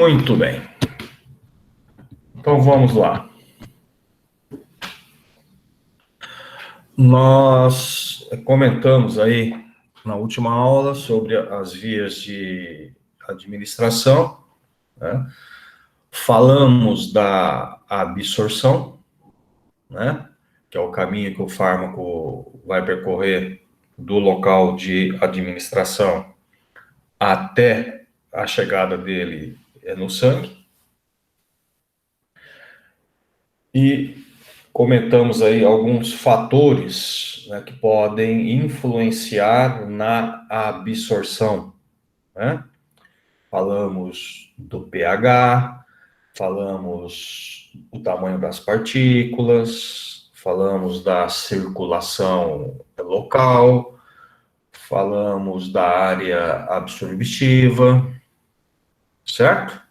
Muito bem. Então vamos lá. Nós comentamos aí na última aula sobre as vias de administração, né? Falamos da absorção, né? Que é o caminho que o fármaco vai percorrer do local de administração até a chegada dele no sangue. E comentamos aí alguns fatores, né, que podem influenciar na absorção, né? Falamos do pH, falamos do tamanho das partículas, falamos da circulação local, falamos da área absortiva, certo?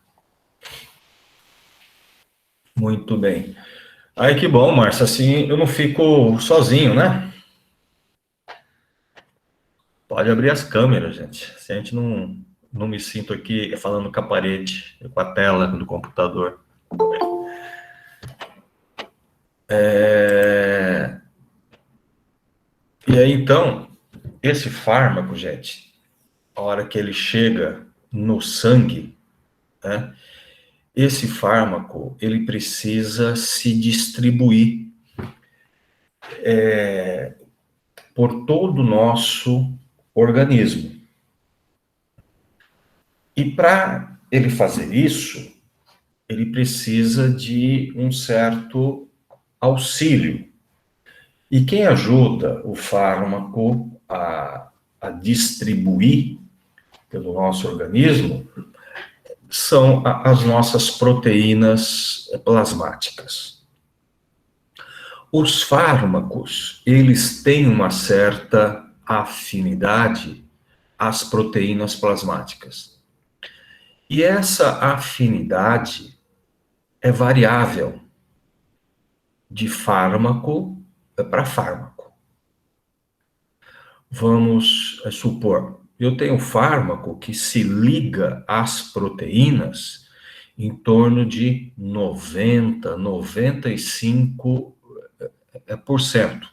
Muito bem. Aí que bom, Márcia, assim eu não fico sozinho, né? Pode abrir as câmeras, gente. Se a gente não me sinto aqui falando com a parede, com a tela do computador. E aí, então, esse fármaco, gente, a hora que ele chega no sangue, né? Esse fármaco, ele precisa se distribuir por todo o nosso organismo. E para ele fazer isso, ele precisa de um certo auxílio. E quem ajuda o fármaco a distribuir pelo nosso organismo são as nossas proteínas plasmáticas. Os fármacos, eles têm uma certa afinidade às proteínas plasmáticas. E essa afinidade é variável de fármaco para fármaco. Vamos supor, eu tenho um fármaco que se liga às proteínas em torno de 95%.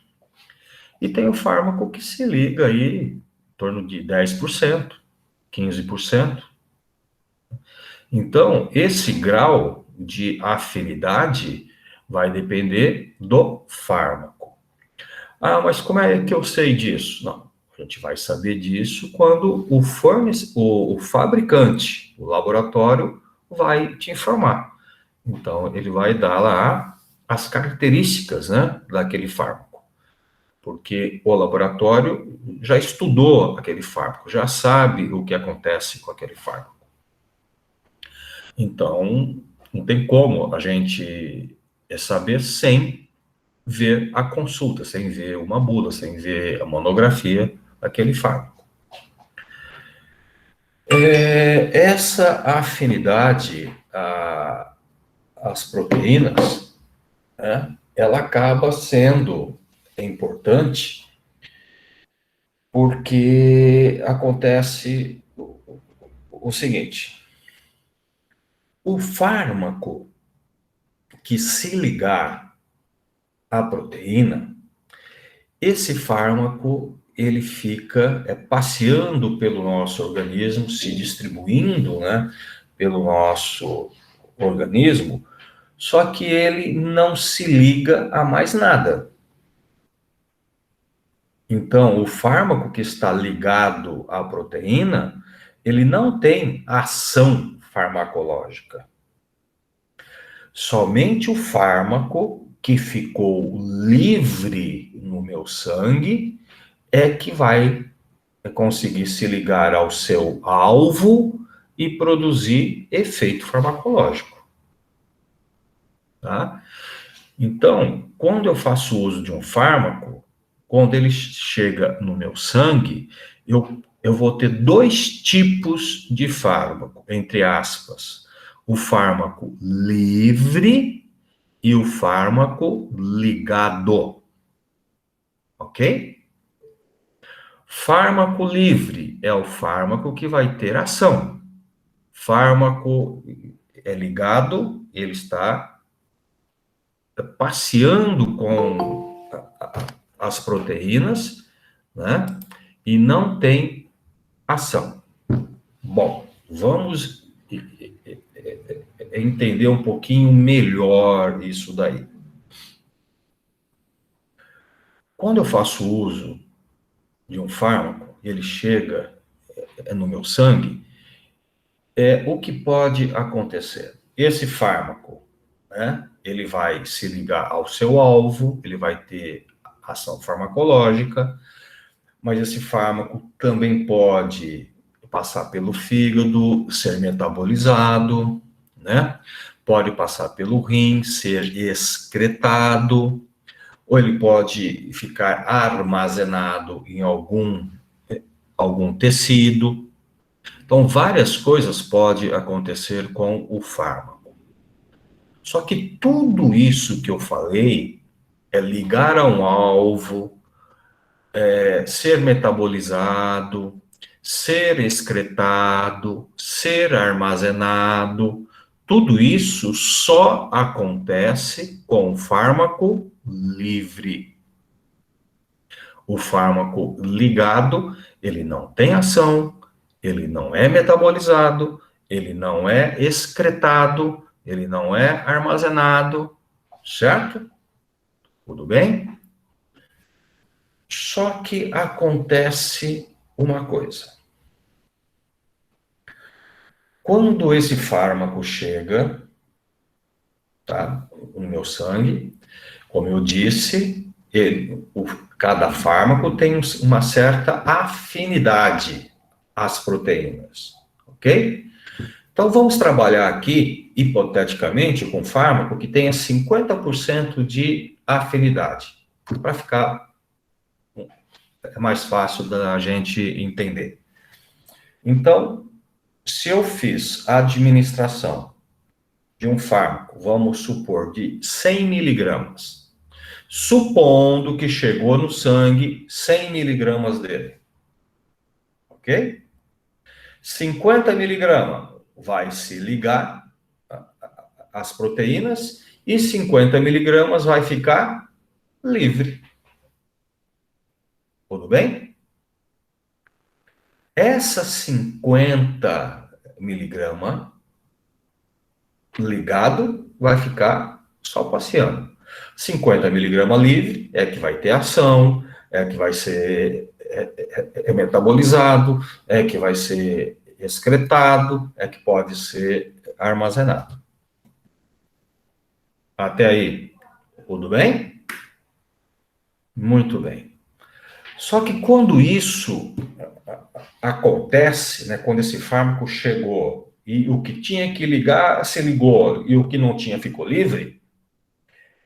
E tem o fármaco que se liga aí em torno de 10%, 15%. Então, esse grau de afinidade vai depender do fármaco. Ah, mas como é que eu sei disso? Não, a gente vai saber disso quando o fabricante, o laboratório, vai te informar. Então, ele vai dar lá as características, né, daquele fármaco. Porque o laboratório já estudou aquele fármaco, já sabe o que acontece com aquele fármaco. Então, não tem como a gente saber sem ver a consulta, sem ver uma bula, sem ver a monografia daquele fármaco. Essa afinidade às proteínas, né, ela acaba sendo importante porque acontece o seguinte: o fármaco que se ligar à proteína, esse fármaco ele fica passeando pelo nosso organismo, se distribuindo, né, pelo nosso organismo, só que ele não se liga a mais nada. Então, o fármaco que está ligado à proteína, ele não tem ação farmacológica. Somente o fármaco que ficou livre no meu sangue é que vai conseguir se ligar ao seu alvo e produzir efeito farmacológico. Tá? Então, quando eu faço uso de um fármaco, quando ele chega no meu sangue, eu vou ter dois tipos de fármaco, entre aspas. O fármaco livre e o fármaco ligado. Ok? Fármaco livre é o fármaco que vai ter ação. Fármaco é ligado, ele está passeando com as proteínas, né? E não tem ação. Bom, vamos entender um pouquinho melhor isso daí. Quando eu faço uso de um fármaco, ele chega no meu sangue, o que pode acontecer? Esse fármaco, né, ele vai se ligar ao seu alvo, ele vai ter ação farmacológica, mas esse fármaco também pode passar pelo fígado, ser metabolizado, né? Pode passar pelo rim, ser excretado, ou ele pode ficar armazenado em algum tecido. Então, várias coisas podem acontecer com o fármaco. Só que tudo isso que eu falei é ligar a um alvo, ser metabolizado, ser excretado, ser armazenado, tudo isso só acontece com o fármaco livre. O fármaco ligado, ele não tem ação, ele não é metabolizado, ele não é excretado, ele não é armazenado, certo? Tudo bem? Só que acontece uma coisa. Quando esse fármaco chega, tá, no meu sangue, como eu disse, cada fármaco tem uma certa afinidade às proteínas, ok? Então vamos trabalhar aqui, hipoteticamente, com um fármaco que tenha 50% de afinidade, para ficar mais fácil da gente entender. Então, se eu fiz a administração de um fármaco, vamos supor, de 100 miligramas, supondo que chegou no sangue 100 miligramas dele, ok? 50 miligramas vai se ligar às proteínas e 50 miligramas vai ficar livre. Tudo bem? Essa 50 miligramas ligado vai ficar só passeando. 50 miligramas livre é que vai ter ação, é que vai ser metabolizado, é que vai ser excretado, é que pode ser armazenado. Até aí, tudo bem? Muito bem. Só que quando isso acontece, né, quando esse fármaco chegou e o que tinha que ligar se ligou e o que não tinha ficou livre,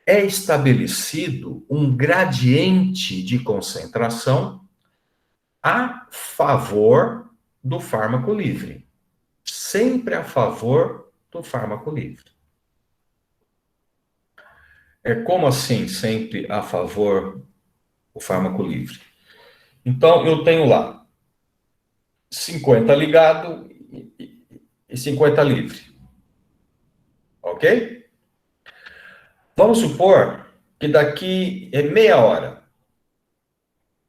é estabelecido um gradiente de concentração a favor do fármaco livre. Sempre a favor do fármaco livre. Como assim sempre a favor do fármaco livre? Então, eu tenho lá 50 ligado e 50 livre. Ok? Vamos supor que daqui meia hora,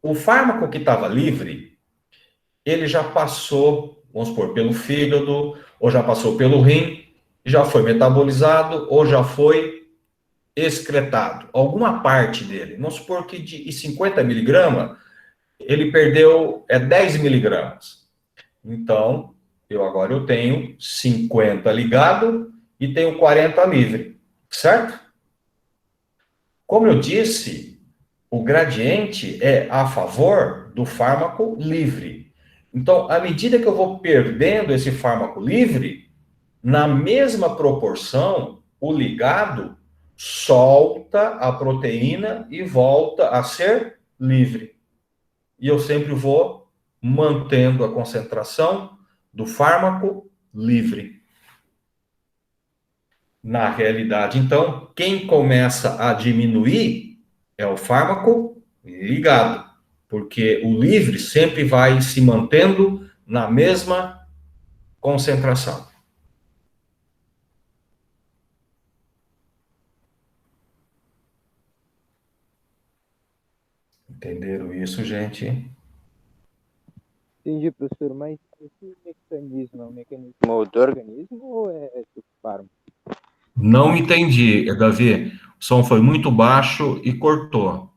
o fármaco que estava livre, ele já passou, vamos supor, pelo fígado, ou já passou pelo rim, já foi metabolizado, ou já foi excretado. Alguma parte dele. Vamos supor que de 50 miligramas, ele perdeu 10 miligramas. Então, agora eu tenho 50 ligado e tenho 40 livre, certo? Como eu disse, o gradiente é a favor do fármaco livre. Então, à medida que eu vou perdendo esse fármaco livre, na mesma proporção, o ligado solta a proteína e volta a ser livre. E eu sempre vou mantendo a concentração do fármaco livre. Na realidade, então, quem começa a diminuir é o fármaco ligado, porque o livre sempre vai se mantendo na mesma concentração. Entenderam isso, gente? Entendi, professor, mas esse mecanismo é um mecanismo do organismo ou é do fármaco? Não entendi, Davi. O som foi muito baixo e cortou.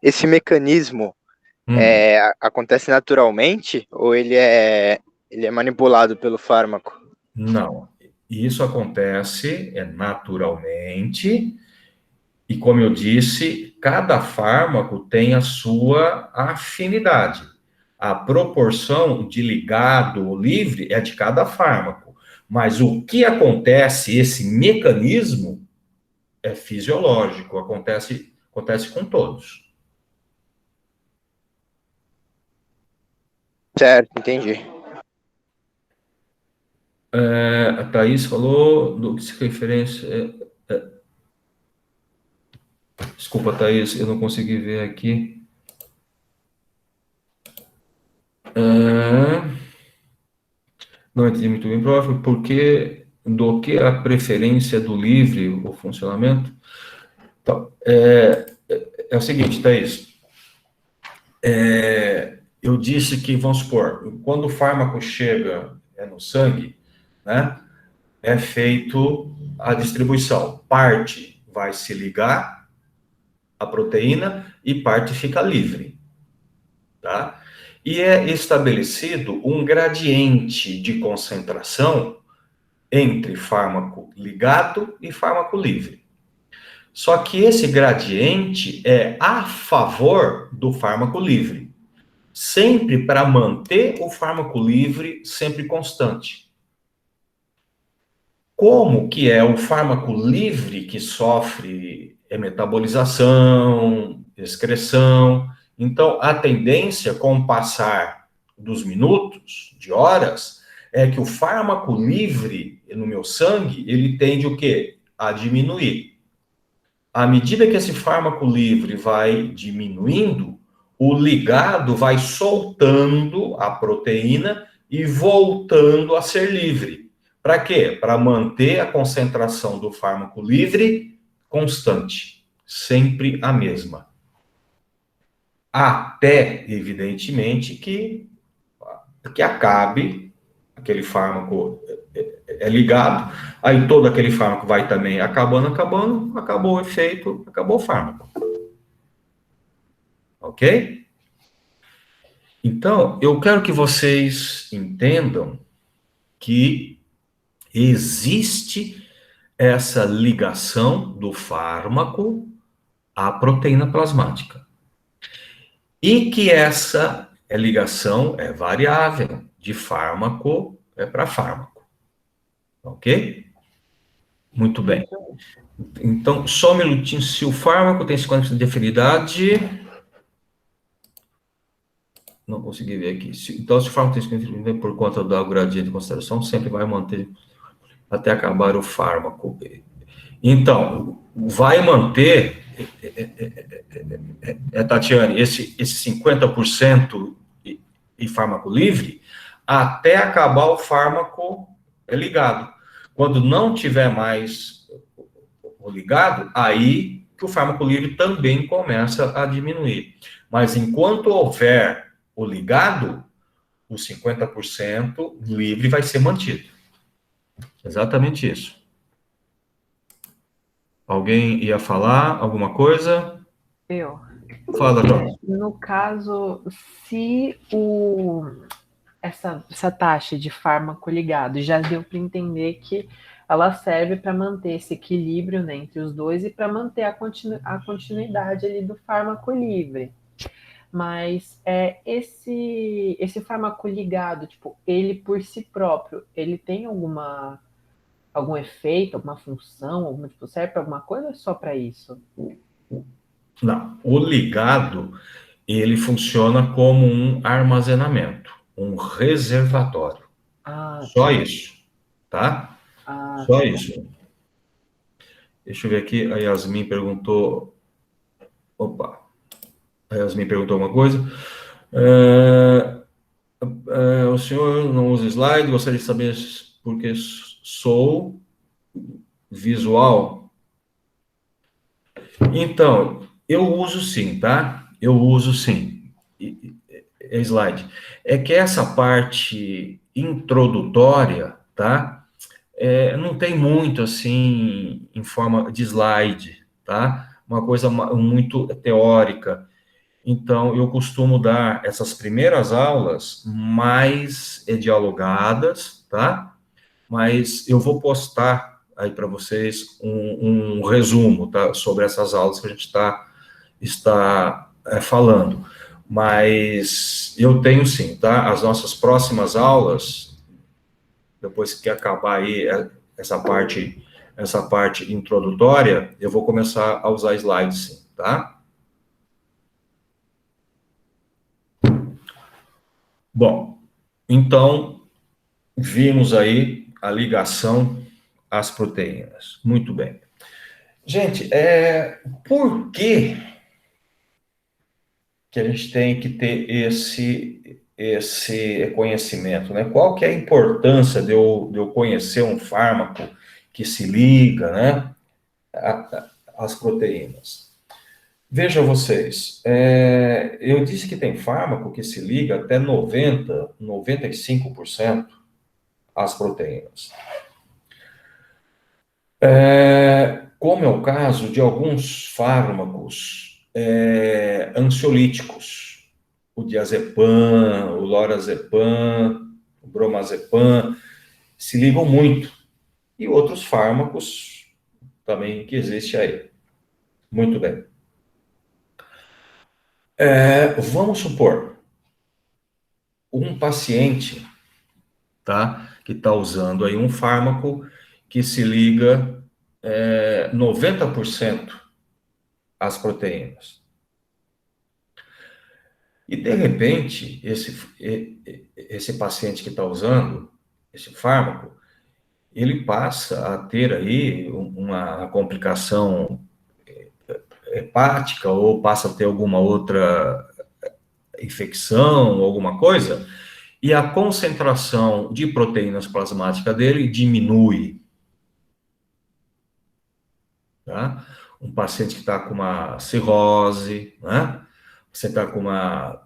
Esse mecanismo Hum, acontece naturalmente ou ele é manipulado pelo fármaco? não. Isso acontece naturalmente, e como eu disse, cada fármaco tem a sua afinidade. A proporção de ligado ou livre é de cada fármaco. Mas o que acontece, esse mecanismo, é fisiológico, acontece com todos. Certo, entendi. A Thaís falou do que se referência. Desculpa, Thaís, eu não consegui ver aqui. Não entendi muito bem, prof. Porque do que a preferência do livre, o funcionamento? Então, é o seguinte, Thaís. Eu disse que, vamos supor, quando o fármaco chega no sangue, né, é feito a distribuição. Parte vai se ligar à proteína e parte fica livre, tá? E é estabelecido um gradiente de concentração entre fármaco ligado e fármaco livre. Só que esse gradiente é a favor do fármaco livre, sempre para manter o fármaco livre sempre constante. Como que é o fármaco livre que sofre metabolização, excreção? Então, a tendência com o passar dos minutos, de horas, é que o fármaco livre no meu sangue, ele tende o quê? A diminuir. À medida que esse fármaco livre vai diminuindo, o ligado vai soltando a proteína e voltando a ser livre. Para quê? Para manter a concentração do fármaco livre constante, sempre a mesma. Até, evidentemente, que acabe aquele fármaco ligado, aí todo aquele fármaco vai também acabando, acabou o efeito, acabou o fármaco. Ok? Então, eu quero que vocês entendam que existe essa ligação do fármaco à proteína plasmática. E que essa ligação é variável de fármaco para fármaco. Ok? Muito bem. Então, só um minutinho. Se o fármaco tem 50% de afinidade. Não consegui ver aqui. Então, se o fármaco tem 50% de afinidade por conta do gradiente de concentração, sempre vai manter até acabar o fármaco. Então, vai manter, Tatiane, esse 50% e fármaco livre até acabar o fármaco ligado. Quando não tiver mais o ligado, aí que o fármaco livre também começa a diminuir. Mas enquanto houver o ligado, o 50% livre vai ser mantido. Exatamente isso. Alguém ia falar alguma coisa? Eu. Fala, João. No caso, se essa taxa de fármaco ligado já deu para entender que ela serve para manter esse equilíbrio, né, entre os dois e para manter a continuidade ali do fármaco livre. Mas esse fármaco ligado, tipo, ele por si próprio, ele tem algum efeito, alguma função, alguma, tipo, serve para alguma coisa ou é só para isso? Não, o ligado, ele funciona como um armazenamento, um reservatório. Só Tá. isso, tá? Só isso. Deixa eu ver aqui, a Yasmin perguntou... Opa, a Yasmin perguntou uma coisa. O senhor não usa slide, gostaria de saber porque sou visual. Então, eu uso sim, tá? eu uso sim. Slide. É que essa parte introdutória, tá? Não tem muito, assim, em forma de slide, tá? Uma coisa muito teórica. Então, eu costumo dar essas primeiras aulas mais dialogadas, tá? Mas eu vou postar aí para vocês um resumo, tá? Sobre essas aulas que a gente está falando. Mas eu tenho sim, tá? As nossas próximas aulas, depois que acabar aí essa parte introdutória, eu vou começar a usar slides, sim, tá? Bom, então, vimos aí a ligação às proteínas. Muito bem. Gente, por que a gente tem que ter esse conhecimento, né? Qual que é a importância de eu conhecer um fármaco que se liga, né, às proteínas? Vejam vocês, eu disse que tem fármaco que se liga até 95% às proteínas. Como é o caso de alguns fármacos ansiolíticos, o diazepam, o lorazepam, o bromazepam, se ligam muito. E outros fármacos também que existem aí. Muito bem. Vamos supor, um paciente, tá, que está usando aí um fármaco que se liga 90% às proteínas. E, de repente, esse paciente que está usando esse fármaco, ele passa a ter aí uma complicação hepática ou passa a ter alguma outra infecção, alguma coisa, e a concentração de proteínas plasmáticas dele diminui, tá? Um paciente que está com uma cirrose, né? Você está com uma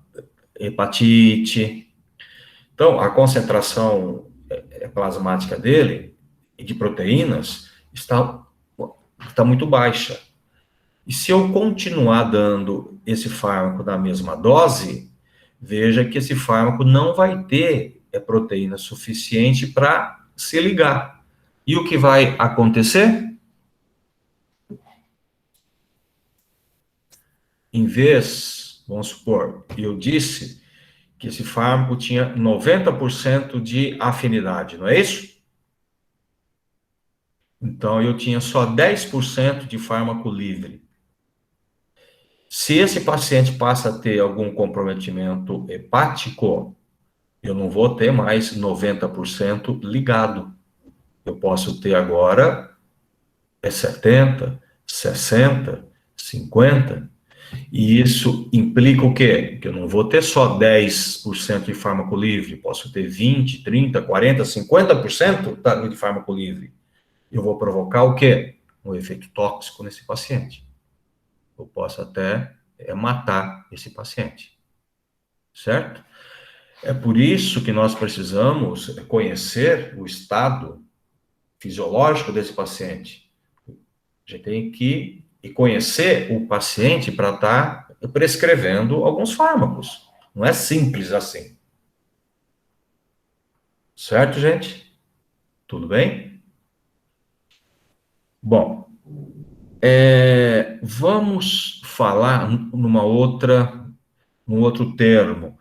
hepatite. Então, a concentração plasmática dele e de proteínas está muito baixa. E se eu continuar dando esse fármaco na mesma dose, veja que esse fármaco não vai ter proteína suficiente para se ligar. E o que vai acontecer? Em vez, vamos supor, eu disse que esse fármaco tinha 90% de afinidade, não é isso? Então, eu tinha só 10% de fármaco livre. Se esse paciente passa a ter algum comprometimento hepático, eu não vou ter mais 90% ligado. Eu posso ter agora 70, 60, 50. E isso implica o quê? Que eu não vou ter só 10% de fármaco livre, posso ter 20, 30, 40, 50% de fármaco livre. Eu vou provocar o quê? Um efeito tóxico nesse paciente. Eu posso até matar esse paciente, certo? É por isso que nós precisamos conhecer o estado fisiológico desse paciente. A gente tem que conhecer o paciente para estar prescrevendo alguns fármacos. Não é simples assim. Certo, gente? Tudo bem? Bom, vamos falar num outro termo,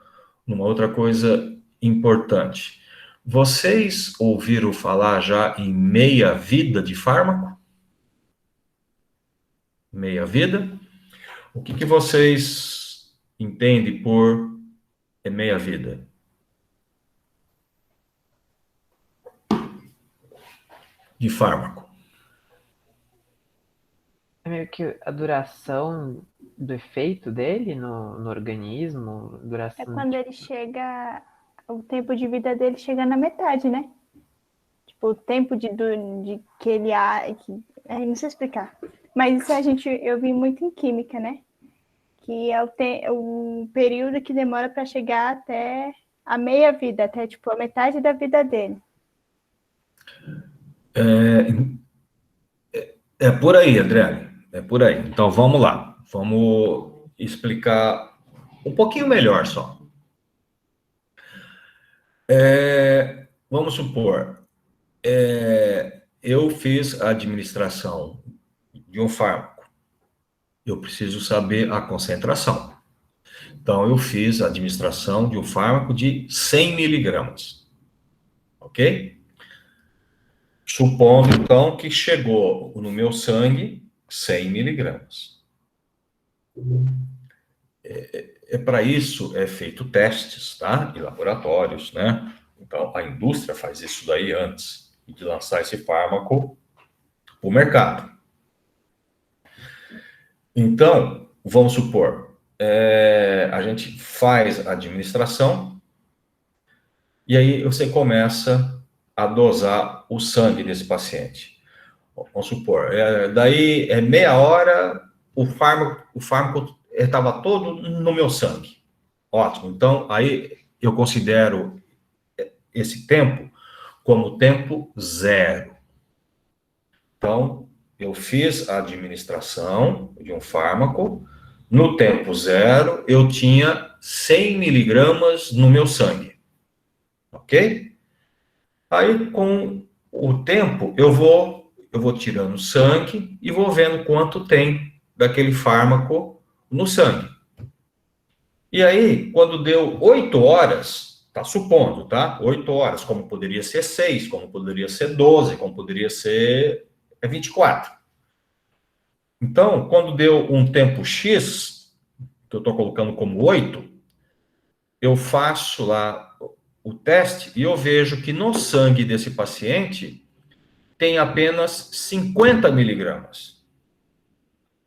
numa outra coisa importante. Vocês ouviram falar já em meia-vida de fármaco? Meia-vida? O que vocês entendem por meia-vida? De fármaco. É meio que a duração do efeito dele no organismo, duração... É quando ele chega, o tempo de vida dele chega na metade, né? Tipo, o tempo de que ele não sei explicar. Mas isso eu vi muito em química, né? que é o período que demora para chegar até a meia-vida, até tipo a metade da vida dele. É por aí, Adriane. É por aí. Então vamos lá. Vamos explicar um pouquinho melhor só. Vamos supor, eu fiz a administração de um fármaco. Eu preciso saber a concentração. Então, eu fiz a administração de um fármaco de 100 miligramas. Ok? Supondo, então, que chegou no meu sangue 100 miligramas. Para isso, é feito testes, tá? Em laboratórios, né? Então, a indústria faz isso daí antes de lançar esse fármaco para o mercado. Então, vamos supor, a gente faz a administração e aí você começa a dosar o sangue desse paciente. Vamos supor, daí meia hora, o fármaco estava todo no meu sangue. Ótimo, então aí eu considero esse tempo como tempo zero. Então, eu fiz a administração de um fármaco, no tempo zero, eu tinha 100 miligramas no meu sangue. Ok? Aí, com o tempo, eu vou tirando sangue e vou vendo quanto tem daquele fármaco no sangue. E aí, quando deu 8 horas, tá supondo, tá? 8 horas, como poderia ser 6, como poderia ser 12, como poderia ser 24. Então, quando deu um tempo X, que eu estou colocando como 8, eu faço lá o teste e eu vejo que no sangue desse paciente tem apenas 50 miligramas.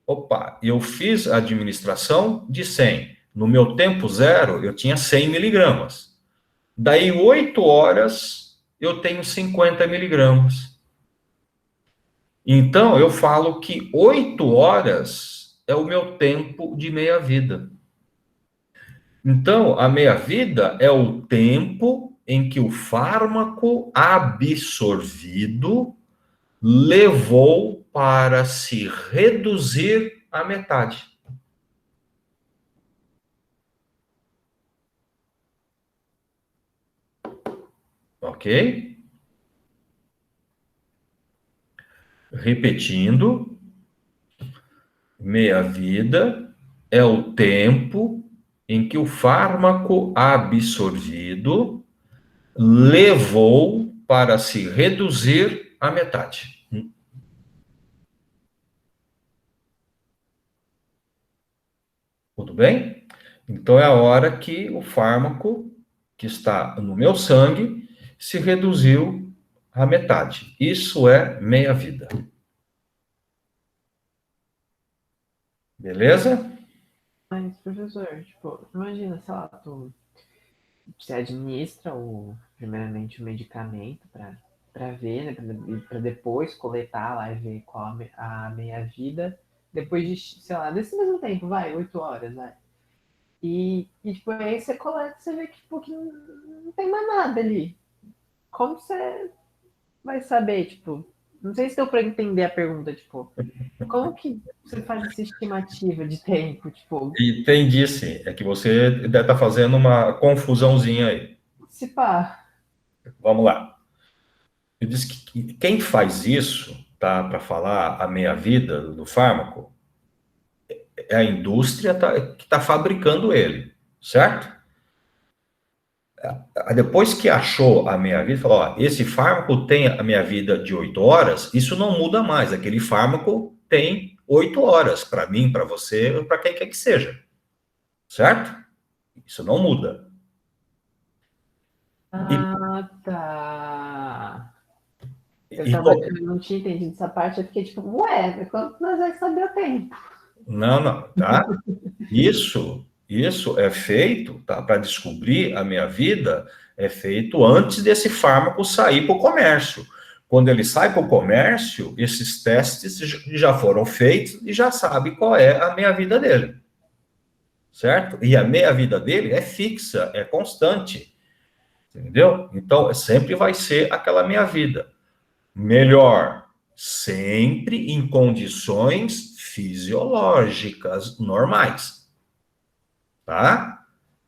Opa, eu fiz a administração de 100. No meu tempo zero, eu tinha 100 miligramas. Daí, 8 horas, eu tenho 50 miligramas. Então, eu falo que 8 horas é o meu tempo de meia-vida. Então, a meia-vida é o tempo em que o fármaco absorvido levou para se reduzir à metade. Ok? Repetindo, meia-vida é o tempo em que o fármaco absorvido levou para se reduzir à metade. Tudo bem? Então é a hora que o fármaco que está no meu sangue se reduziu à metade. Isso é meia-vida. Beleza? Mas, professor, tipo, imagina, sei lá, você administra primeiramente o medicamento para ver, né, para depois coletar lá e ver qual a meia-vida, depois de, sei lá, desse mesmo tempo, 8 horas, vai. E tipo, aí você coleta, você vê que, tipo, que não tem mais nada ali. Como você vai saber, tipo, não sei se deu para entender a pergunta, tipo, como que você faz essa estimativa de tempo, tipo... Entendi, sim. É que você deve estar fazendo uma confusãozinha aí. Se pá. Vamos lá. Eu disse que quem faz isso, tá, para falar a meia-vida do fármaco, é a indústria que está fabricando ele, certo? Depois que achou a meia-vida, falou, ó, esse fármaco tem a meia-vida de 8 horas, isso não muda mais. Aquele fármaco tem 8 horas, para mim, para você, para quem quer que seja. Certo? Isso não muda. Ah, tá. Eu não tinha entendido essa parte, eu fiquei tipo, ué, quando nós vamos saber o tempo? Não, tá? Isso é feito, tá? Para descobrir a minha vida, é feito antes desse fármaco sair para o comércio. Quando ele sai para o comércio, esses testes já foram feitos e já sabe qual é a meia vida dele. certo? E a meia-vida dele é fixa, é constante, entendeu? Então, sempre vai ser aquela meia-vida. Melhor, sempre em condições fisiológicas normais, tá?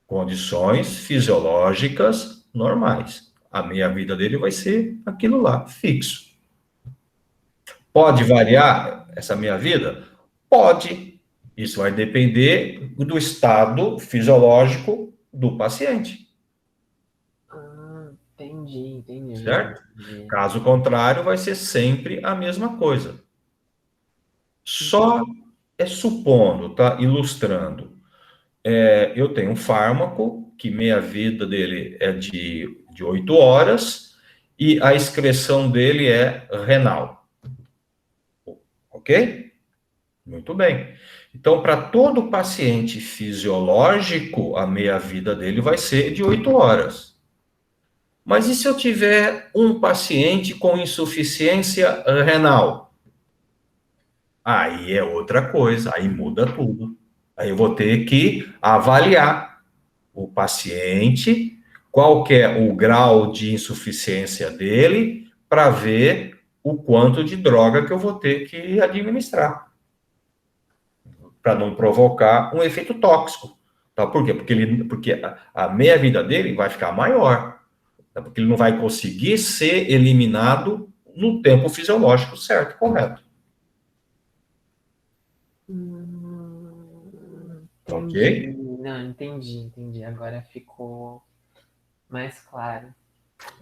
Condições fisiológicas normais. A meia-vida dele vai ser aquilo lá, fixo. Pode variar essa meia-vida? Pode. Isso vai depender do estado fisiológico do paciente, Entendi. certo? Entendi. Caso contrário, vai ser sempre a mesma coisa. Só é supondo, tá? Ilustrando. Eu tenho um fármaco que meia-vida dele é de 8 horas e a excreção dele é renal. Ok? Muito bem. Então, para todo paciente fisiológico, a meia-vida dele vai ser de 8 horas. Mas e se eu tiver um paciente com insuficiência renal? Aí é outra coisa, aí muda tudo. Aí eu vou ter que avaliar o paciente, qual que é o grau de insuficiência dele, para ver o quanto de droga que eu vou ter que administrar, para não provocar um efeito tóxico. Tá? Por quê? Porque a meia-vida dele vai ficar maior, tá? Porque ele não vai conseguir ser eliminado no tempo fisiológico certo, correto. Ok? Entendi. Não, entendi. Agora ficou mais claro.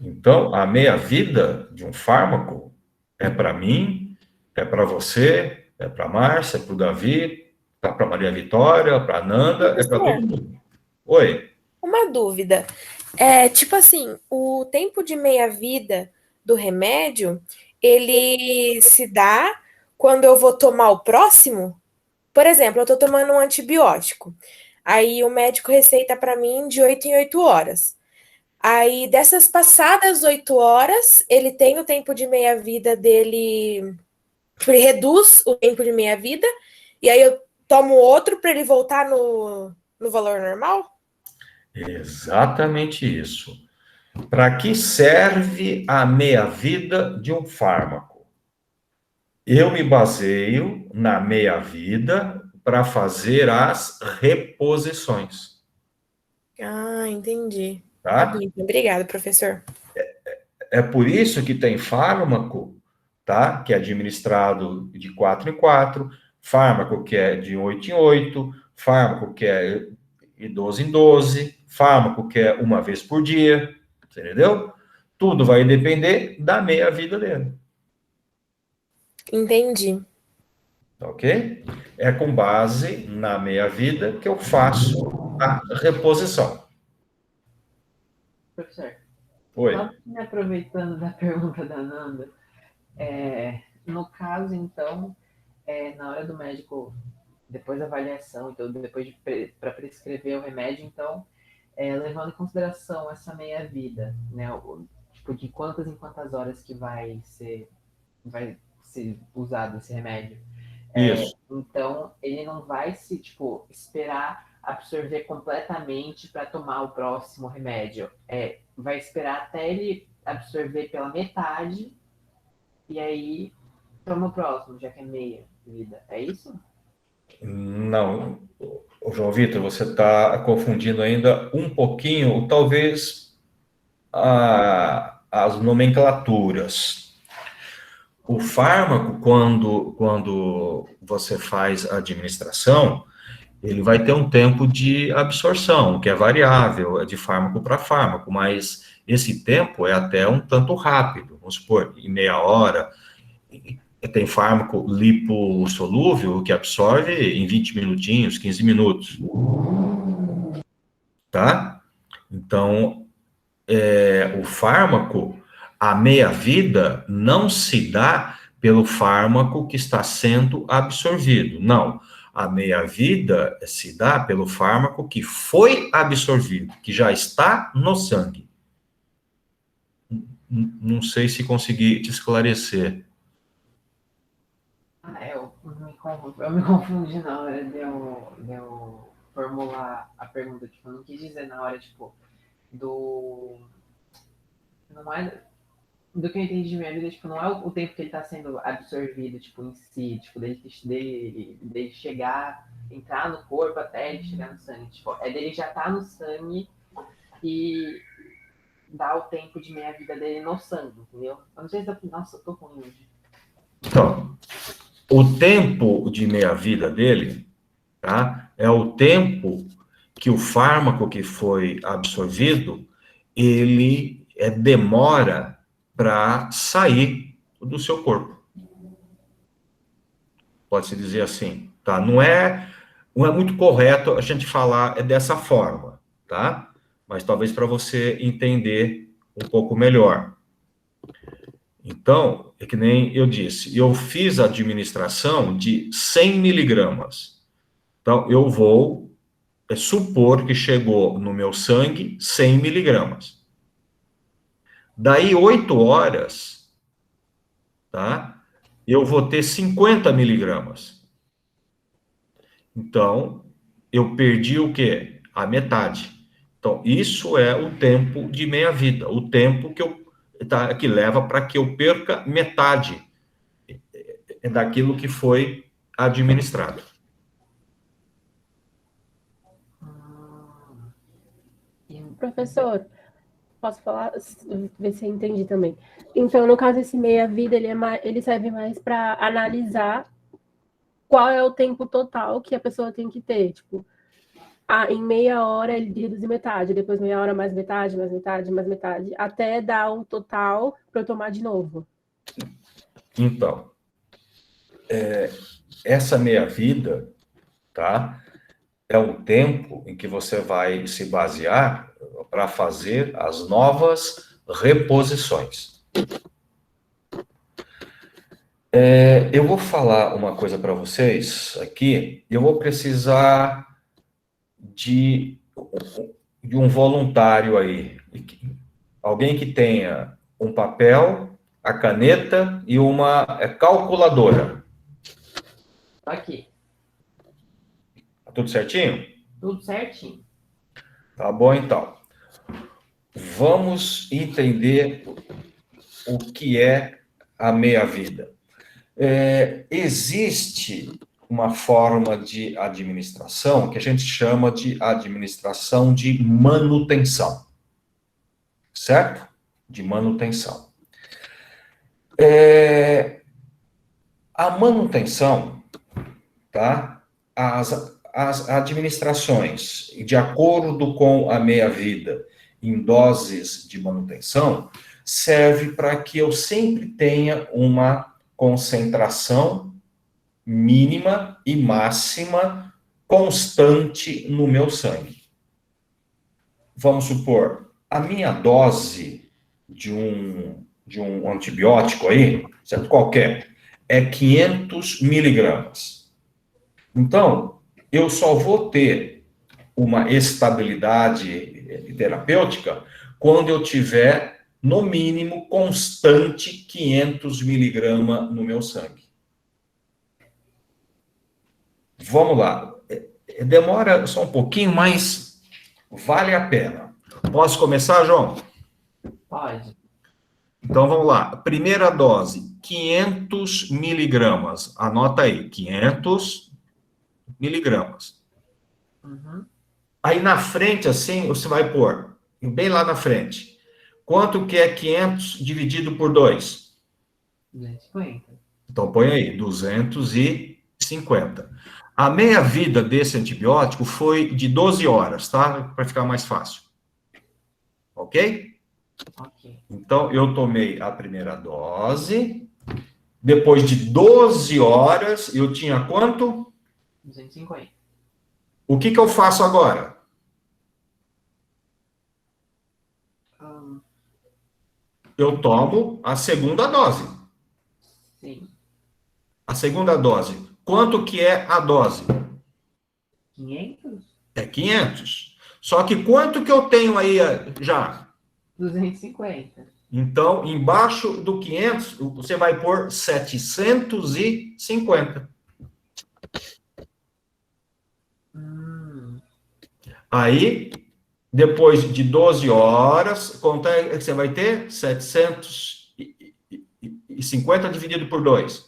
Então, a meia-vida de um fármaco é para mim, é para você, é para a Márcia, é para o Davi, é para a Maria Vitória, para a Nanda, é para todo Professor, mundo. Oi. uma dúvida. Tipo assim, o tempo de meia-vida do remédio, ele se dá quando eu vou tomar o próximo? Por exemplo, eu estou tomando um antibiótico. Aí o médico receita para mim de 8 em 8 horas. Aí dessas passadas 8 horas, ele tem o tempo de meia-vida dele, tipo, ele reduz o tempo de meia-vida, e aí eu tomo outro para ele voltar no valor normal? Exatamente isso. Para que serve a meia-vida de um fármaco? Eu me baseio na meia-vida para fazer as reposições, Ah, entendi. Tá bom, tá? então. Obrigada, professor. É por isso que tem fármaco, tá? Que é administrado de 4 em 4, fármaco que é de 8 em 8, fármaco que é de 12 em 12, fármaco que é uma vez por dia, entendeu? Tudo vai depender da meia-vida dele, Entendi. ok? É com base na meia-vida que eu faço a reposição. Professor, Oi. só me aproveitando da pergunta da Nanda, no caso, então, na hora do médico, depois da avaliação, então, depois para prescrever o remédio, então, levando em consideração essa meia-vida, né, tipo, de quantas em quantas horas que vai ser usado esse remédio. Isso. Então, ele não vai se, tipo, esperar absorver completamente para tomar o próximo remédio. Vai esperar até ele absorver pela metade e aí toma o próximo, já que é meia vida. É isso? Não, João Vitor, você está confundindo ainda um pouquinho, talvez, as nomenclaturas. O fármaco, quando você faz a administração, ele vai ter um tempo de absorção, que é variável, é de fármaco para fármaco, mas esse tempo é até um tanto rápido, vamos supor, em meia hora. Tem fármaco lipossolúvel que absorve em 20 minutinhos, 15 minutos, tá? Então, o fármaco, a meia-vida não se dá pelo fármaco que está sendo absorvido, não. A meia-vida se dá pelo fármaco que foi absorvido, que já está no sangue. Não sei se consegui te esclarecer. Eu me confundi na hora de eu formular a pergunta, tipo, eu não quis dizer na hora, tipo, não é do que eu entendi de minha vida, tipo, não é o tempo que ele tá sendo absorvido, tipo, em si, tipo, dele chegar, entrar no corpo até ele chegar no sangue, tipo, é dele já tá no sangue e dar o tempo de meia vida dele no sangue, entendeu? Eu não sei se nossa, eu tô ruim hoje. Então, o tempo de meia-vida dele, tá? É o tempo que o fármaco que foi absorvido, ele demora para sair do seu corpo. Pode-se dizer assim, tá? Não é muito correto a gente falar dessa forma, tá? Mas talvez para você entender um pouco melhor. Então, é que nem eu disse, eu fiz a administração de 100 miligramas. Então, eu vou supor que chegou no meu sangue 100 miligramas. Daí 8 horas, tá? Eu vou ter 50 miligramas. Então, eu perdi o quê? A metade. Então, isso é o tempo de meia-vida, o tempo que leva para que eu perca metade daquilo que foi administrado. Professor, posso falar? Ver se eu entendi também. Então, no caso, esse meia-vida, ele serve mais para analisar qual é o tempo total que a pessoa tem que ter. Tipo, em meia hora ele reduz metade, depois meia hora mais metade, mais metade, mais metade, até dar o total para eu tomar de novo. Então, essa meia-vida, tá? É o tempo em que você vai se basear para fazer as novas reposições. Eu vou falar uma coisa para vocês aqui, eu vou precisar de um voluntário aí, alguém que tenha um papel, a caneta e uma calculadora. Tá aqui. Tá tudo certinho? Tudo certinho. Tá bom, então. Vamos entender o que é a meia-vida. Existe uma forma de administração que a gente chama de administração de manutenção. Certo? De manutenção. A manutenção, tá? As administrações, de acordo com a meia-vida, em doses de manutenção, serve para que eu sempre tenha uma concentração mínima e máxima constante no meu sangue. Vamos supor, a minha dose de um antibiótico aí, certo? Qualquer, é 500 miligramas. Então, eu só vou ter uma estabilidade terapêutica quando eu tiver, no mínimo, constante 500 miligramas no meu sangue. Vamos lá. Demora só um pouquinho, mas vale a pena. Posso começar, João? Pode. Então, vamos lá. Primeira dose, 500 miligramas. Anota aí, 500 miligramas. Uhum. Aí, na frente, assim, você vai pôr, bem lá na frente, quanto que é 500 dividido por 2? 250. Então, põe aí, 250. A meia-vida desse antibiótico foi de 12 horas, tá? Para ficar mais fácil. Ok? Ok. Então, eu tomei a primeira dose. Depois de 12 horas, eu tinha quanto? 250. O que eu faço agora? Eu tomo a segunda dose. Sim. A segunda dose. Quanto que é a dose? 500? É 500. Só que quanto que eu tenho aí já? 250. Então, embaixo do 500, você vai pôr 750. Aí, depois de 12 horas, quanto é que você vai ter? 750 dividido por 2.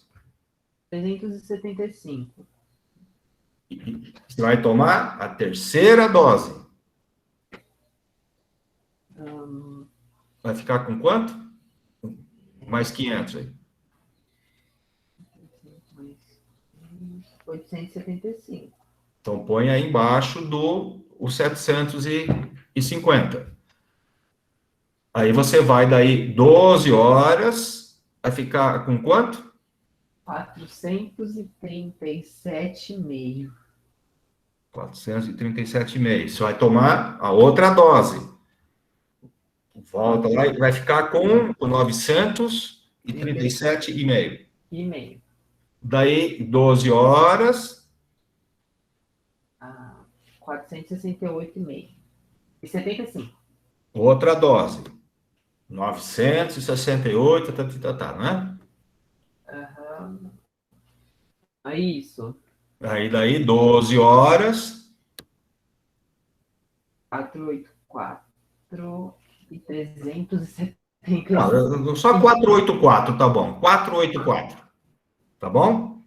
375. Você vai tomar a terceira dose. Vai ficar com quanto? Mais 500 aí. 875. Então, põe aí embaixo do os 750. Aí você vai daí 12 horas, vai ficar com quanto? 437,5. 437,5. Você vai tomar a outra dose. Volta lá e vai ficar com 937,5. E meio. Daí, 12 horas, 468,5. E 75. outra dose. 968, né? Aham. É isso. Aí, daí, 12 horas, 484 e 370. só 484, tá bom. 484, tá bom?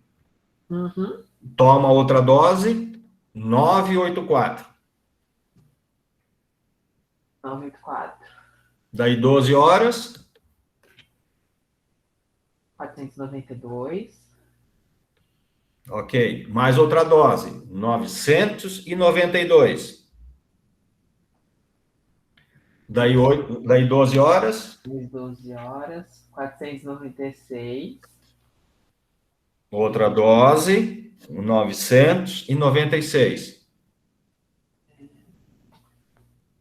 Uhum. Toma outra dose, 984. 984. Daí 12 horas, 492. ok. Mais outra dose, 992. Daí 12 horas, Mais 12 horas. 496. outra dose, 996.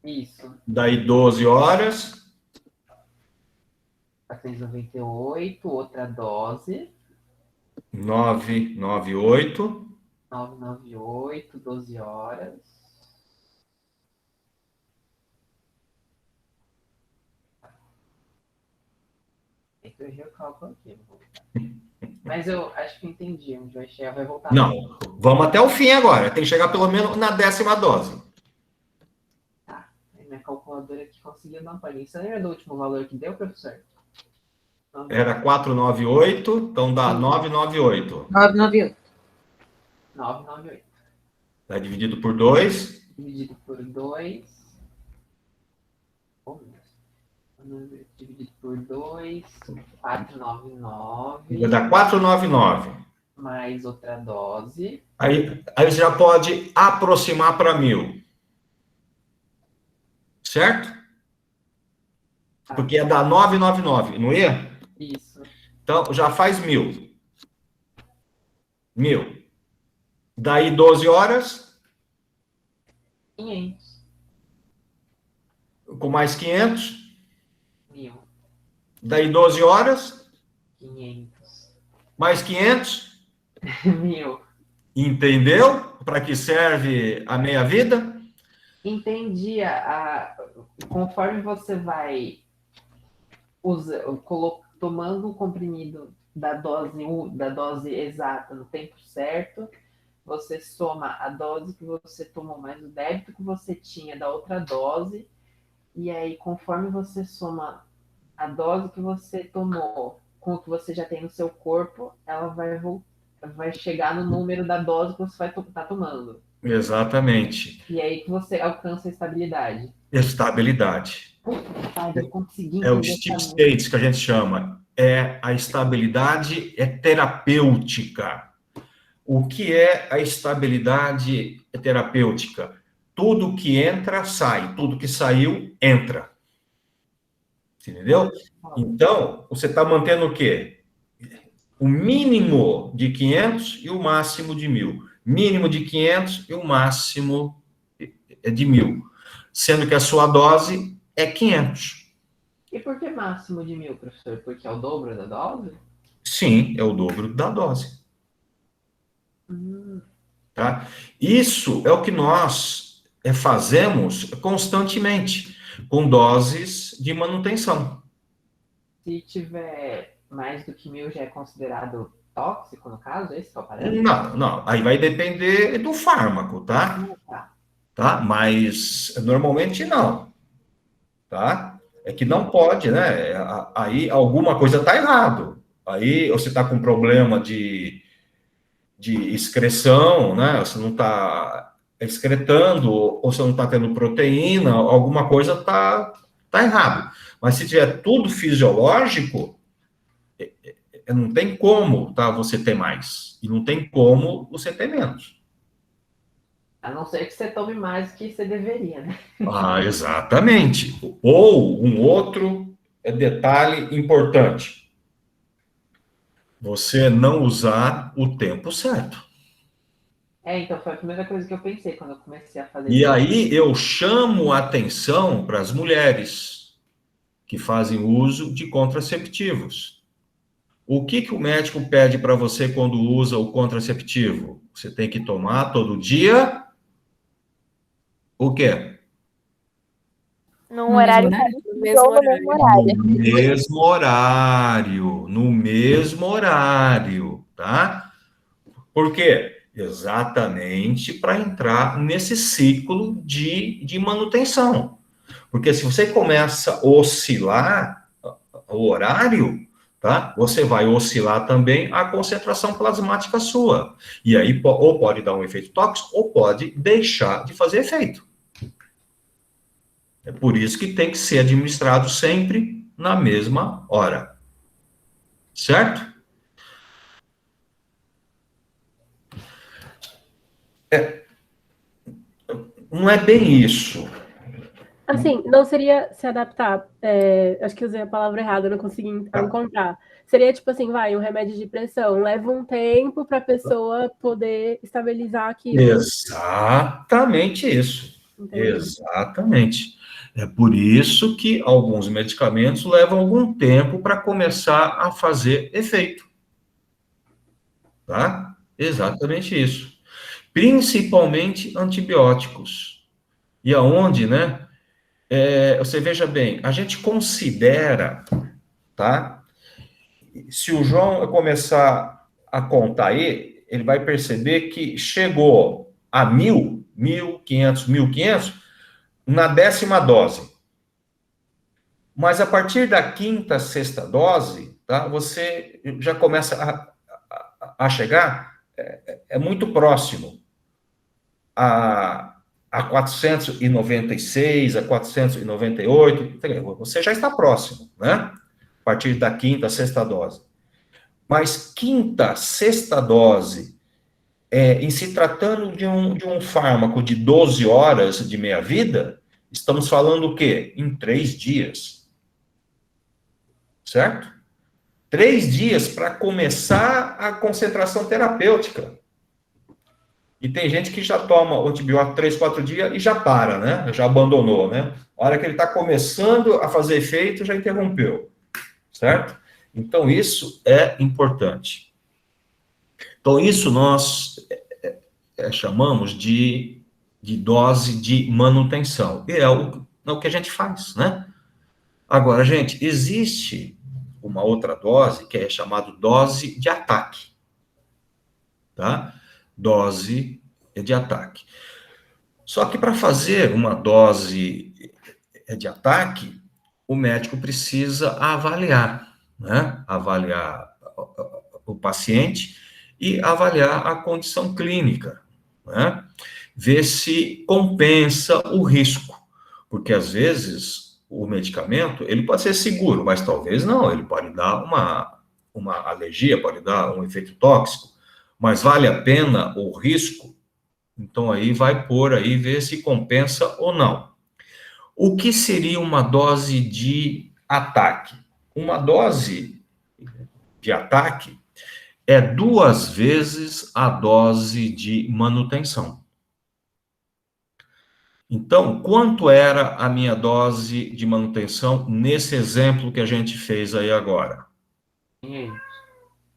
Isso. Daí 12 horas, 498. Outra dose. 998. 998. 12 horas. Tem que corrigir o cálculo aqui. Mas eu acho que entendi. Onde vai chegar, vai voltar. Não, vamos até o fim agora. Tem que chegar pelo menos na 10ª dose. Tá. Minha calculadora aqui conseguiu dar uma palhinha. Você lembra do último valor que deu, professor? Era 498, então dá 998. 998. 998. Tá dividido por 2. Dividido por 2. Dividido por 2. 499. Vai dar 499. Mais outra dose. Aí você já pode aproximar para 1000. Certo? Porque ia dar 999, não ia? Isso. Então, já faz 1000. 1000. Daí 12 horas, 500. com mais 500. 1000. Daí 12 horas, 500. mais 500. 1000. Entendeu? Para que serve a meia-vida? Entendi. Conforme você vai tomando o comprimido da dose exata no tempo certo, você soma a dose que você tomou mais o débito que você tinha da outra dose, e aí conforme você soma a dose que você tomou com o que você já tem no seu corpo, ela vai chegar no número da dose que você vai estar tomando. Exatamente. E aí que você alcança a estabilidade. Estabilidade. Eu consegui É o entender steep essa states que a gente chama. É a estabilidade terapêutica. O que é a estabilidade terapêutica? Tudo que entra, sai. Tudo que saiu, entra. Entendeu? Então, você está mantendo o quê? O mínimo de 500 e o máximo de 1000. Mínimo de 500 e o máximo de 1000. Sendo que a sua dose é 500. E por que máximo de 1000, professor? Porque é o dobro da dose? Sim, é o dobro da dose. Tá? Isso é o que nós fazemos constantemente, com doses de manutenção. Se tiver mais do que 1000, já é considerado tóxico, no caso? Esse que é o parâmetro? Não, não. Aí vai depender do fármaco, tá? Tá. tá? Mas normalmente não, tá? É que não pode, né? Aí alguma coisa está errado. Aí você está com problema de excreção, né? Você não está excretando, ou você não está tendo proteína, alguma coisa tá errado. Mas se tiver tudo fisiológico, não tem como, tá, você ter mais. E não tem como você ter menos. A não ser que você tome mais do que você deveria, né? Ah, exatamente. Ou um outro detalhe importante: você não usar o tempo certo. Então foi a primeira coisa que eu pensei quando eu comecei a fazer E isso. aí eu chamo a atenção para as mulheres que fazem uso de contraceptivos. O que o médico pede para você quando usa o contraceptivo? Você tem que tomar todo dia o quê? Num horário No mesmo ou no mesmo horário. No mesmo horário, no mesmo horário, tá? Por quê? Exatamente para entrar nesse ciclo de manutenção. Porque se você começa a oscilar o horário, tá? Você vai oscilar também a concentração plasmática sua. E aí, ou pode dar um efeito tóxico, ou pode deixar de fazer efeito. É por isso que tem que ser administrado sempre na mesma hora. Certo? Não é bem isso. Assim, não seria se adaptar. Acho que usei a palavra errada, não consegui encontrar. Seria tipo assim, vai, um remédio de pressão. Leva um tempo para a pessoa poder estabilizar aquilo. Exatamente isso. Entendi. Exatamente. É por isso que alguns medicamentos levam algum tempo para começar a fazer efeito. Tá? Exatamente isso. Principalmente antibióticos. E aonde, né? Você veja bem, a gente considera, tá? Se o João começar a contar aí, ele vai perceber que chegou a 1.500 na 10ª dose. Mas a partir da 5ª, 6ª dose, tá? Você já começa a chegar muito próximo a 496, a 498, você já está próximo, né? A partir da 5ª, 6ª dose. Mas 5ª, 6ª dose, em se tratando de um fármaco de 12 horas de meia-vida, estamos falando o quê? Em 3 dias. Certo? 3 dias para começar a concentração terapêutica. E tem gente que já toma o antibiótico 3, 4 dias e já para, né? Já abandonou, né? A hora que ele está começando a fazer efeito, já interrompeu. Certo? Então, isso é importante. Então, isso nós chamamos de dose de manutenção. E é o que a gente faz, né? Agora, gente, existe uma outra dose que é chamada dose de ataque. Tá? Dose de ataque. Só que para fazer uma dose de ataque, o médico precisa avaliar, né? Avaliar o paciente e avaliar a condição clínica, né? Ver se compensa o risco, porque às vezes o medicamento ele pode ser seguro, mas talvez não, ele pode dar uma alergia, pode dar um efeito tóxico, mas vale a pena o risco? Então aí vai por aí ver se compensa ou não. O que seria uma dose de ataque? Uma dose de ataque é 2 vezes a dose de manutenção. Então, quanto era a minha dose de manutenção nesse exemplo que a gente fez aí agora?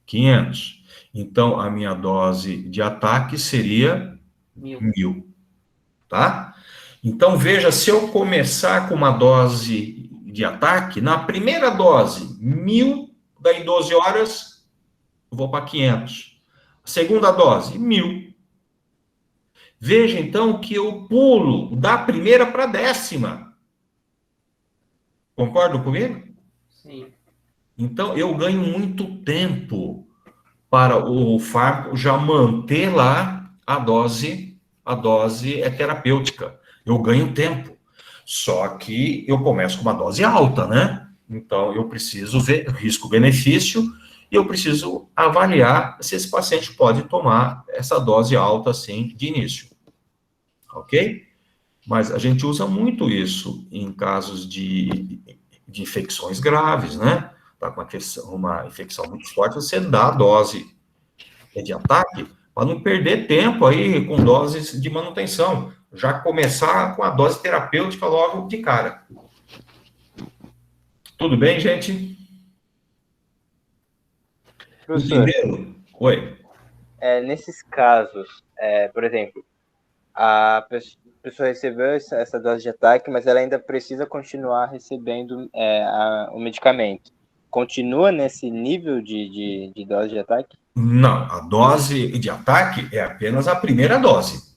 500. Então, a minha dose de ataque seria 1.000. Tá? Então, veja, se eu começar com uma dose de ataque, na primeira dose, 1.000, daí 12 horas, eu vou para 500. Segunda dose, 1.000. Veja, então, que eu pulo da primeira para a 10ª. Concorda comigo? Sim. Então, eu ganho muito tempo para o fármaco já manter lá a dose é terapêutica. Eu ganho tempo. Só que eu começo com uma dose alta, né? Então, eu preciso ver risco-benefício e eu preciso avaliar se esse paciente pode tomar essa dose alta, assim, de início. Ok? Mas a gente usa muito isso em casos de infecções graves, né? Tá com uma infecção muito forte, você dá a dose de ataque para não perder tempo aí com doses de manutenção. Já começar com a dose terapêutica logo de cara. Tudo bem, gente? Professor, Entenderam? Oi. nesses casos, por exemplo, a pessoa recebeu essa dose de ataque, mas ela ainda precisa continuar recebendo o medicamento. Continua nesse nível de dose de ataque? Não, a dose de ataque é apenas a primeira dose.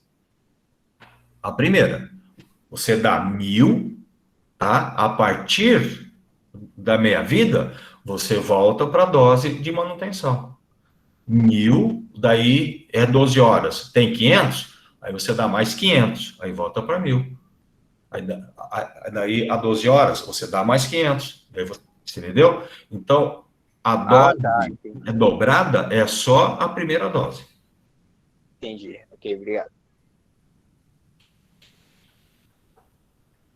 A primeira. Você dá 1.000, tá? A partir da meia-vida, você volta para a dose de manutenção. 1.000, daí é 12 horas. Tem 500, aí você dá mais 500, aí volta para 1.000. Daí a 12 horas, você dá mais 500. Daí você entendeu? Então, a dose dobrada é só a primeira dose. Entendi. Ok, obrigado.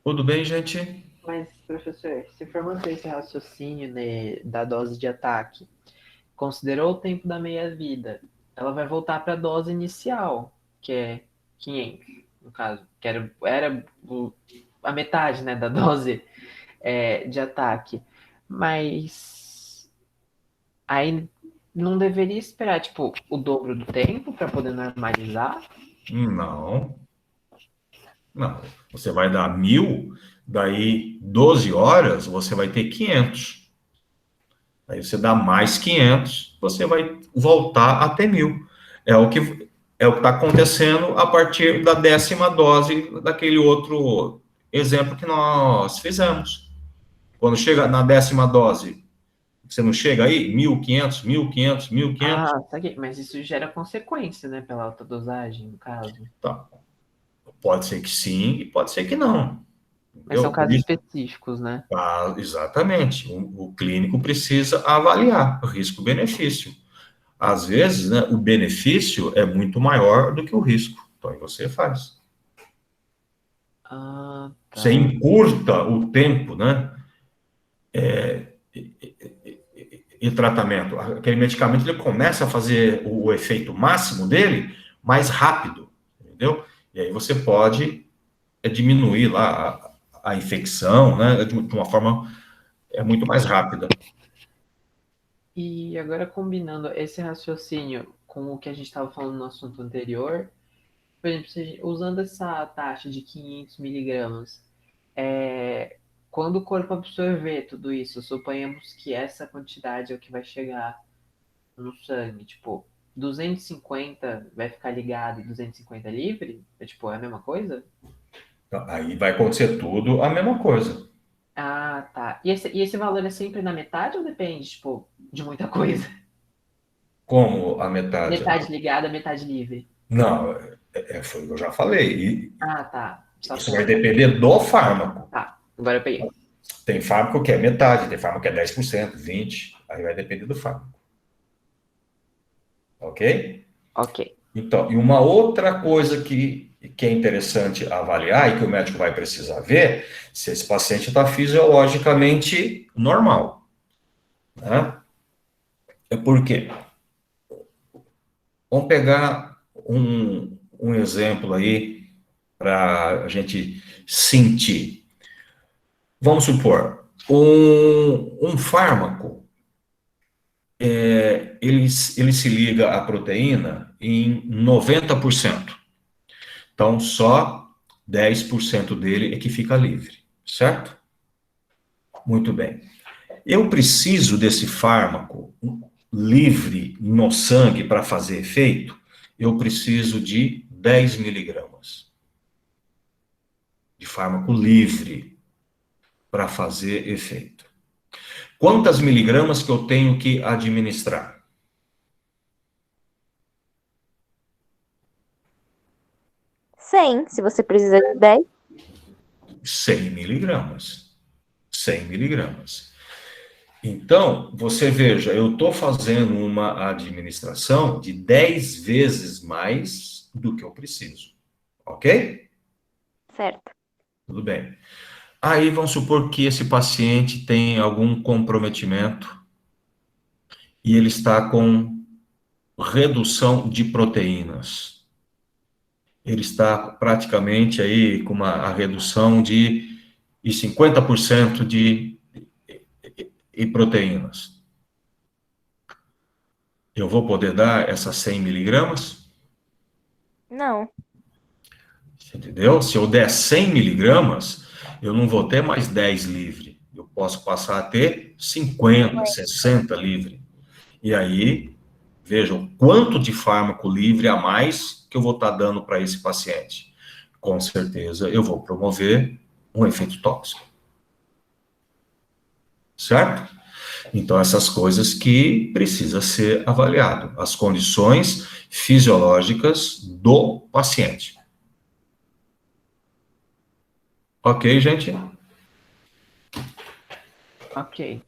Tudo bem, gente? Mas, professor, se for manter esse raciocínio, né, da dose de ataque, considerou o tempo da meia-vida, ela vai voltar para a dose inicial, que é 500, no caso, que era a metade, né, da dose de ataque. Mas aí não deveria esperar, tipo, o dobro do tempo para poder normalizar? Não. Não. Você vai dar 1.000, daí 12 horas você vai ter 500. Aí você dá mais 500, você vai voltar até 1.000. É o que está acontecendo a partir da 10ª dose daquele outro exemplo que nós fizemos. Quando chega na 10ª dose, você não chega aí? 1.500, 1.500, 1.500. Ah, saquei. Mas isso gera consequência, né, pela alta dosagem, no caso. Tá. Pode ser que sim e pode ser que não. Mas são casos específicos, né? Ah, exatamente. O clínico precisa avaliar o risco-benefício. Às vezes, né, o benefício é muito maior do que o risco. Então, aí você faz. Ah, tá. Você encurta o tempo, né? E tratamento. Aquele medicamento, ele começa a fazer o efeito máximo dele mais rápido, entendeu? E aí você pode diminuir lá a infecção, né? De uma forma muito mais rápida. E agora, combinando esse raciocínio com o que a gente estava falando no assunto anterior, por exemplo, usando essa taxa de 500 miligramas, quando o corpo absorver tudo isso, suponhamos que essa quantidade é o que vai chegar no sangue, tipo, 250 vai ficar ligado e 250 livre? É a mesma coisa? Aí vai acontecer tudo a mesma coisa. Ah, tá. E esse valor é sempre na metade ou depende, tipo, de muita coisa? Como a metade? Metade ligada, metade livre. Não, foi o que eu já falei. Ah, tá. Isso vai depender do fármaco. Tá, agora eu peguei. Tem fármaco que é metade, tem fármaco que é 10%, 20%. Aí vai depender do fármaco. Ok? Ok. Então, e uma outra coisa que é interessante avaliar e que o médico vai precisar ver, se esse paciente está fisiologicamente normal. Né? É por quê? Vamos pegar um exemplo aí para a gente sentir. Vamos supor, um fármaco, ele se liga à proteína em 90%. Então, só 10% dele é que fica livre, certo? Muito bem. Eu preciso desse fármaco livre no sangue para fazer efeito? Eu preciso de 10 miligramas de fármaco livre para fazer efeito. Quantas miligramas que eu tenho que administrar? 100, se você precisa de 10. 100 miligramas. 100 miligramas. Então, você veja, eu estou fazendo uma administração de 10 vezes mais do que eu preciso. Ok? Certo. Tudo bem. Aí vamos supor que esse paciente tem algum comprometimento e ele está com redução de proteínas. Ele está praticamente aí com a redução de 50% de proteínas. Eu vou poder dar essas 100 miligramas? Não. Entendeu? Se eu der 100 miligramas, eu não vou ter mais 10 livre. Eu posso passar a ter 50, 60 livre. E aí, vejam quanto de fármaco livre a mais que eu vou estar dando para esse paciente. Com certeza, eu vou promover um efeito tóxico. Certo? Então, essas coisas que precisa ser avaliado. As condições fisiológicas do paciente. Ok, gente? Ok.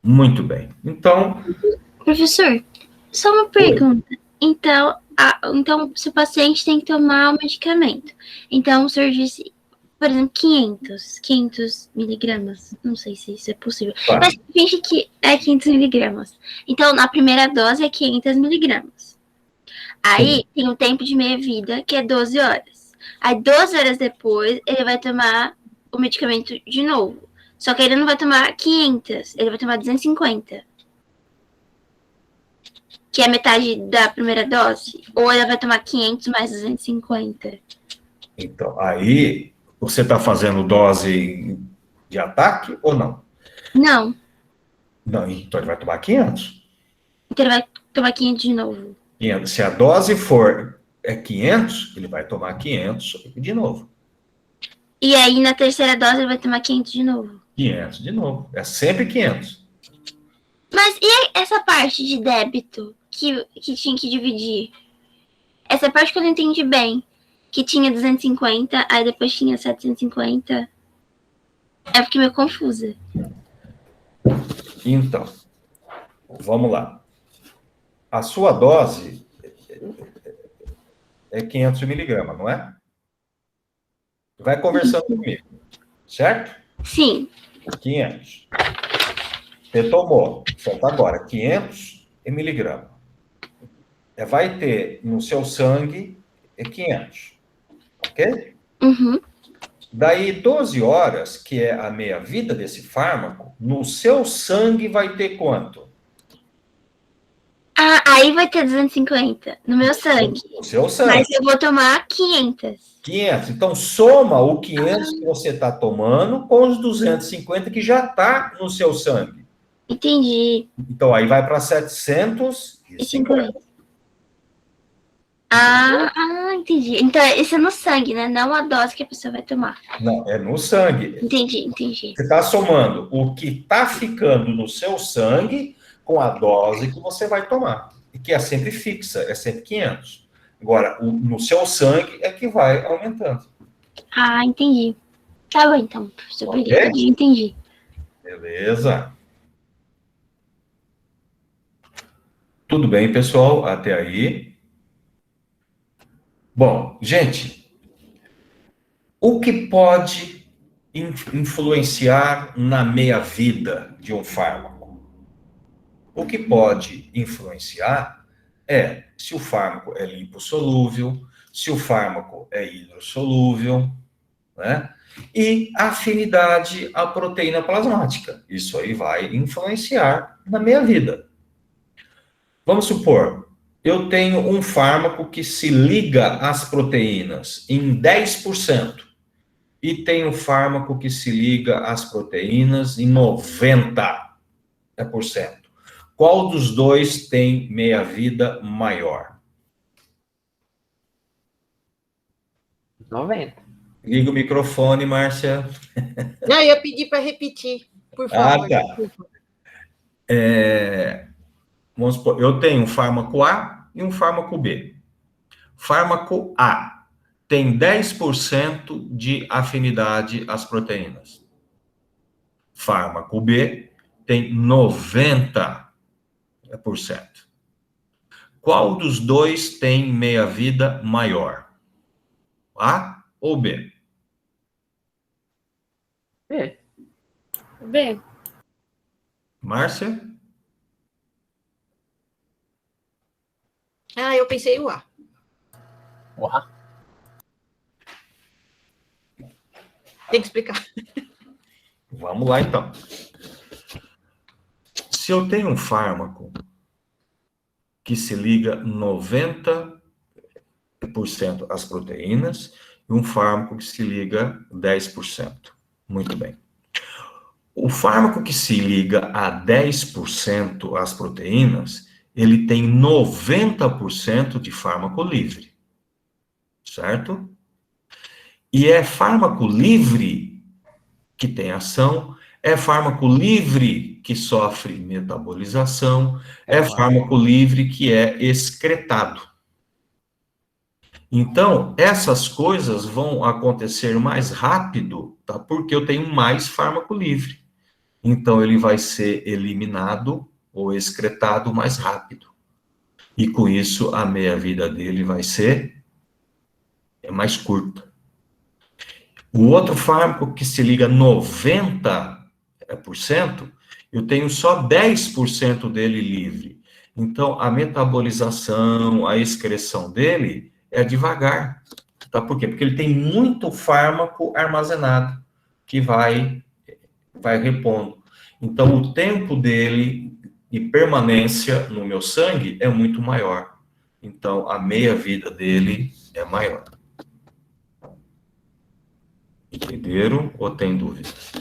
Muito bem. Então... Professor, só uma pergunta. Então, se o paciente tem que tomar o medicamento, então o senhor disse, por exemplo, 500 miligramas, não sei se isso é possível, Claro. mas finge que é 500 miligramas. Então, na primeira dose é 500 miligramas. Aí, tem o tempo de meia-vida, que é 12 horas. Aí, 12 horas depois, ele vai tomar o medicamento de novo. Só que ele não vai tomar 500, ele vai tomar 250. Que é metade da primeira dose? Ou ele vai tomar 500 mais 250? Então, aí, você está fazendo dose de ataque ou não? Não. Não, então ele vai tomar 500. Então ele vai tomar 500 de novo. 500. Se a dose for 500, ele vai tomar 500 de novo. E aí, na terceira dose, ele vai tomar 500 de novo. 500 de novo. É sempre 500. Mas e essa parte de débito que tinha que dividir? Essa parte que eu não entendi bem. Que tinha 250, aí depois tinha 750. Eu fiquei meio confusa. Então, vamos lá. A sua dose é 500 miligramas, não é? Vai conversando comigo, certo? Sim. 500. Você tomou, certo? Agora, 500 miligramas. Vai ter no seu sangue 500. Ok? Uhum. Daí, 12 horas, que é a meia-vida desse fármaco, no seu sangue vai ter quanto? Ah, aí vai ter 250 no meu sangue. No seu sangue. Mas eu vou tomar 500. 500. Então, soma o 500 que você está tomando com os 250 que já está no seu sangue. Entendi. Então, aí vai para 750. Entendi. Então, isso é no sangue, né? Não a dose que a pessoa vai tomar. Não, é no sangue. Entendi. Você está somando o que está ficando no seu sangue com a dose que você vai tomar. E que é sempre fixa, é sempre 500. Agora, no seu sangue é que vai aumentando. Ah, entendi. Tá bom, então, professor. Ok? Obrigada, entendi. Beleza. Tudo bem, pessoal? Até aí. Bom, gente, o que pode influenciar na meia-vida de um fármaco? O que pode influenciar é se o fármaco é lipossolúvel, se o fármaco é hidrossolúvel, né? E a afinidade à proteína plasmática. Isso aí vai influenciar na meia-vida. Vamos supor, eu tenho um fármaco que se liga às proteínas em 10%. E tem um fármaco que se liga às proteínas em 90%. Qual dos dois tem meia-vida maior? 90. Liga o microfone, Márcia. Não, eu ia pedir para repetir, por favor. tá. Desculpa. Vamos supor, eu tenho um fármaco A e um fármaco B. Fármaco A tem 10% de afinidade às proteínas. Fármaco B tem 90%. Qual dos dois tem meia-vida maior? A ou B? B. B. Márcia? Eu pensei o A. Uau. Tem que explicar. Vamos lá, então. Se eu tenho um fármaco que se liga 90% às proteínas e um fármaco que se liga 10%. Muito bem. O fármaco que se liga a 10% às proteínas, ele tem 90% de fármaco livre. Certo? E é fármaco livre que tem ação, é fármaco livre que sofre metabolização, é fármaco livre que é excretado. Então, essas coisas vão acontecer mais rápido, tá? Porque eu tenho mais fármaco livre. Então, ele vai ser eliminado ou excretado mais rápido. E com isso, a meia-vida dele vai ser mais curta. O outro fármaco que se liga 90%, eu tenho só 10% dele livre. Então, a metabolização, a excreção dele é devagar. Tá? Por quê? Porque ele tem muito fármaco armazenado que vai repondo. Então, o tempo dele de permanência no meu sangue é muito maior. Então, a meia-vida dele é maior. Entenderam ou tem dúvidas?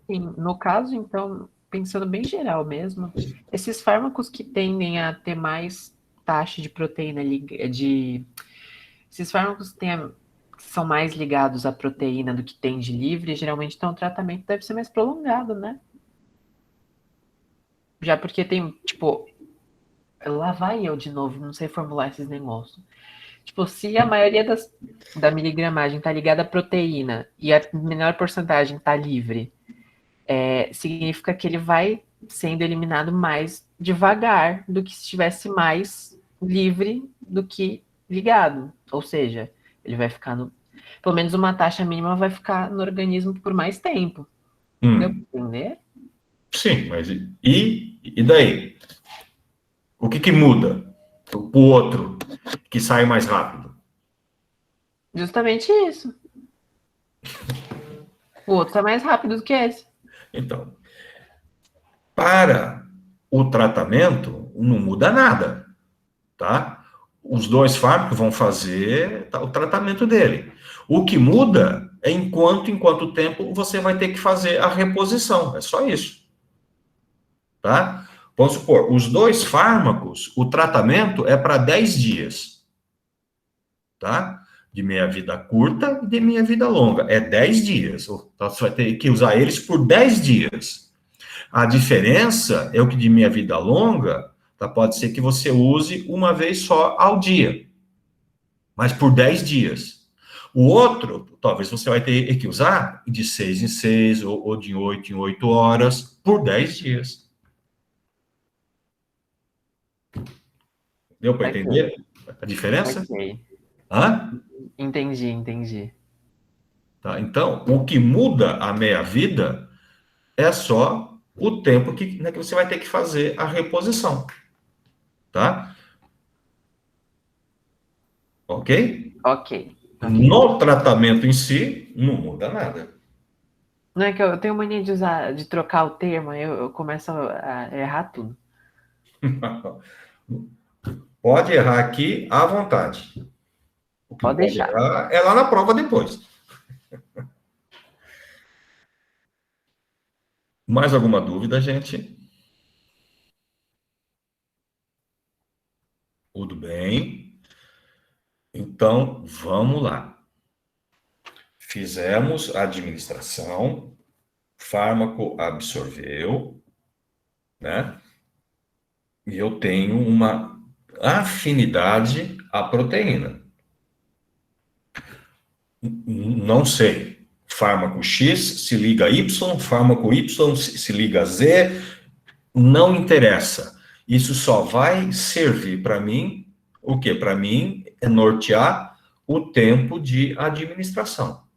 Sim, no caso, então, pensando bem geral mesmo, esses fármacos que tendem a ter mais taxa de proteína, esses fármacos que são mais ligados à proteína do que tem de livre, geralmente então o tratamento deve ser mais prolongado, né? Já porque tem, tipo, lá vai eu de novo, não sei formular esses negócios. Tipo, se a maioria da miligramagem tá ligada à proteína e a menor porcentagem tá livre, significa que ele vai sendo eliminado mais devagar do que se estivesse mais livre do que ligado. Ou seja, ele vai ficando, pelo menos uma taxa mínima vai ficar no organismo por mais tempo. Deu pra entender? Sim, mas e daí? O que muda o outro que sai mais rápido? Justamente isso. O outro tá mais rápido do que esse. Então, para o tratamento, não muda nada, tá? Os dois fármacos vão fazer o tratamento dele. O que muda é em quanto tempo você vai ter que fazer a reposição. É só isso. Tá? Vamos supor, os dois fármacos, o tratamento é para 10 dias. Tá? De meia-vida curta e de meia-vida longa. É 10 dias. Então, você vai ter que usar eles por 10 dias. A diferença é o que de meia-vida longa, tá? Pode ser que você use uma vez só ao dia. Mas por 10 dias. O outro, talvez você vai ter que usar de 6 em 6 ou de 8 em 8 horas por 10 dias. Deu para entender a diferença? Ok. Hã? Entendi. Tá? Então, o que muda a meia-vida é só o tempo que você vai ter que fazer a reposição. Tá? Ok? Ok. No tratamento em si, não muda nada. Não é que eu tenho mania de trocar o termo, eu começo a errar tudo. Pode errar aqui à vontade. O que Pode deixar. errar é lá na prova depois. Mais alguma dúvida, gente? Tudo bem. Então, vamos lá. Fizemos a administração, fármaco absorveu, né? E eu tenho uma afinidade à proteína. Não sei. Fármaco X se liga a Y, fármaco Y se liga a Z, não interessa. Isso só vai servir para mim, o quê? Para mim é nortear o tempo de administração.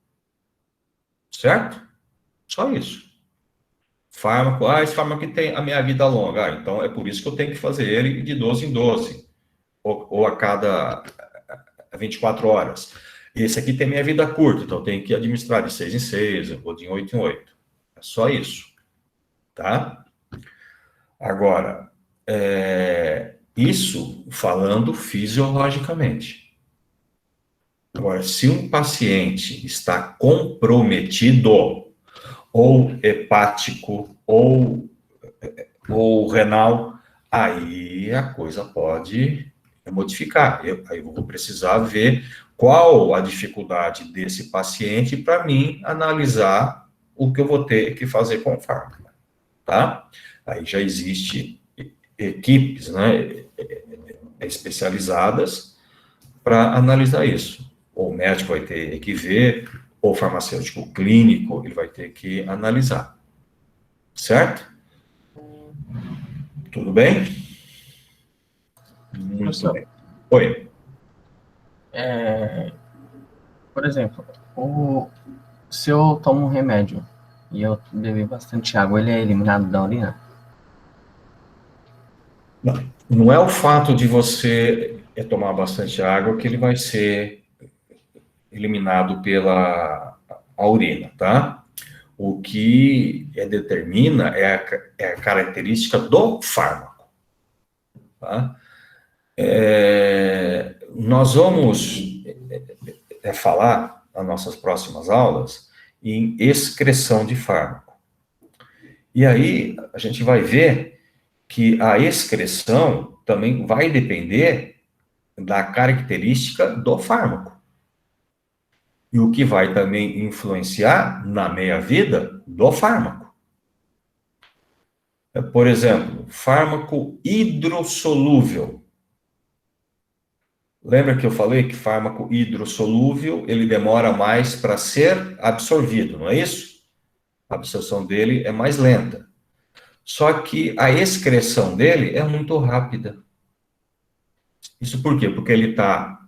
Certo? Só isso. Fármaco, esse fármaco aqui tem a minha vida longa. Então é por isso que eu tenho que fazer ele de 12 em 12, ou a cada 24 horas. Esse aqui tem minha vida curta, então eu tenho que administrar de 6 em 6, ou de 8 em 8. É só isso. Tá? Agora, isso falando fisiologicamente. Agora, se um paciente está comprometido, ou hepático, ou renal, aí a coisa pode modificar. Aí eu vou precisar ver qual a dificuldade desse paciente para mim analisar o que eu vou ter que fazer com o fármaco, tá? Aí já existe equipes, né, especializadas para analisar isso. Ou o médico vai ter que ver, ou o farmacêutico clínico, ele vai ter que analisar. Certo? Tudo bem? Muito Professor, bem. Oi. por exemplo, se eu tomo um remédio e eu beber bastante água, ele é eliminado da urina? Não é o fato de você tomar bastante água que ele vai ser eliminado pela urina, tá? O que determina é a característica do fármaco, tá? Nós vamos falar nas nossas próximas aulas em excreção de fármaco. E aí a gente vai ver que a excreção também vai depender da característica do fármaco. E o que vai também influenciar na meia-vida do fármaco. Por exemplo, fármaco hidrossolúvel. Lembra que eu falei que fármaco hidrossolúvel, ele demora mais para ser absorvido, não é isso? A absorção dele é mais lenta. Só que a excreção dele é muito rápida. Isso por quê? Porque ele está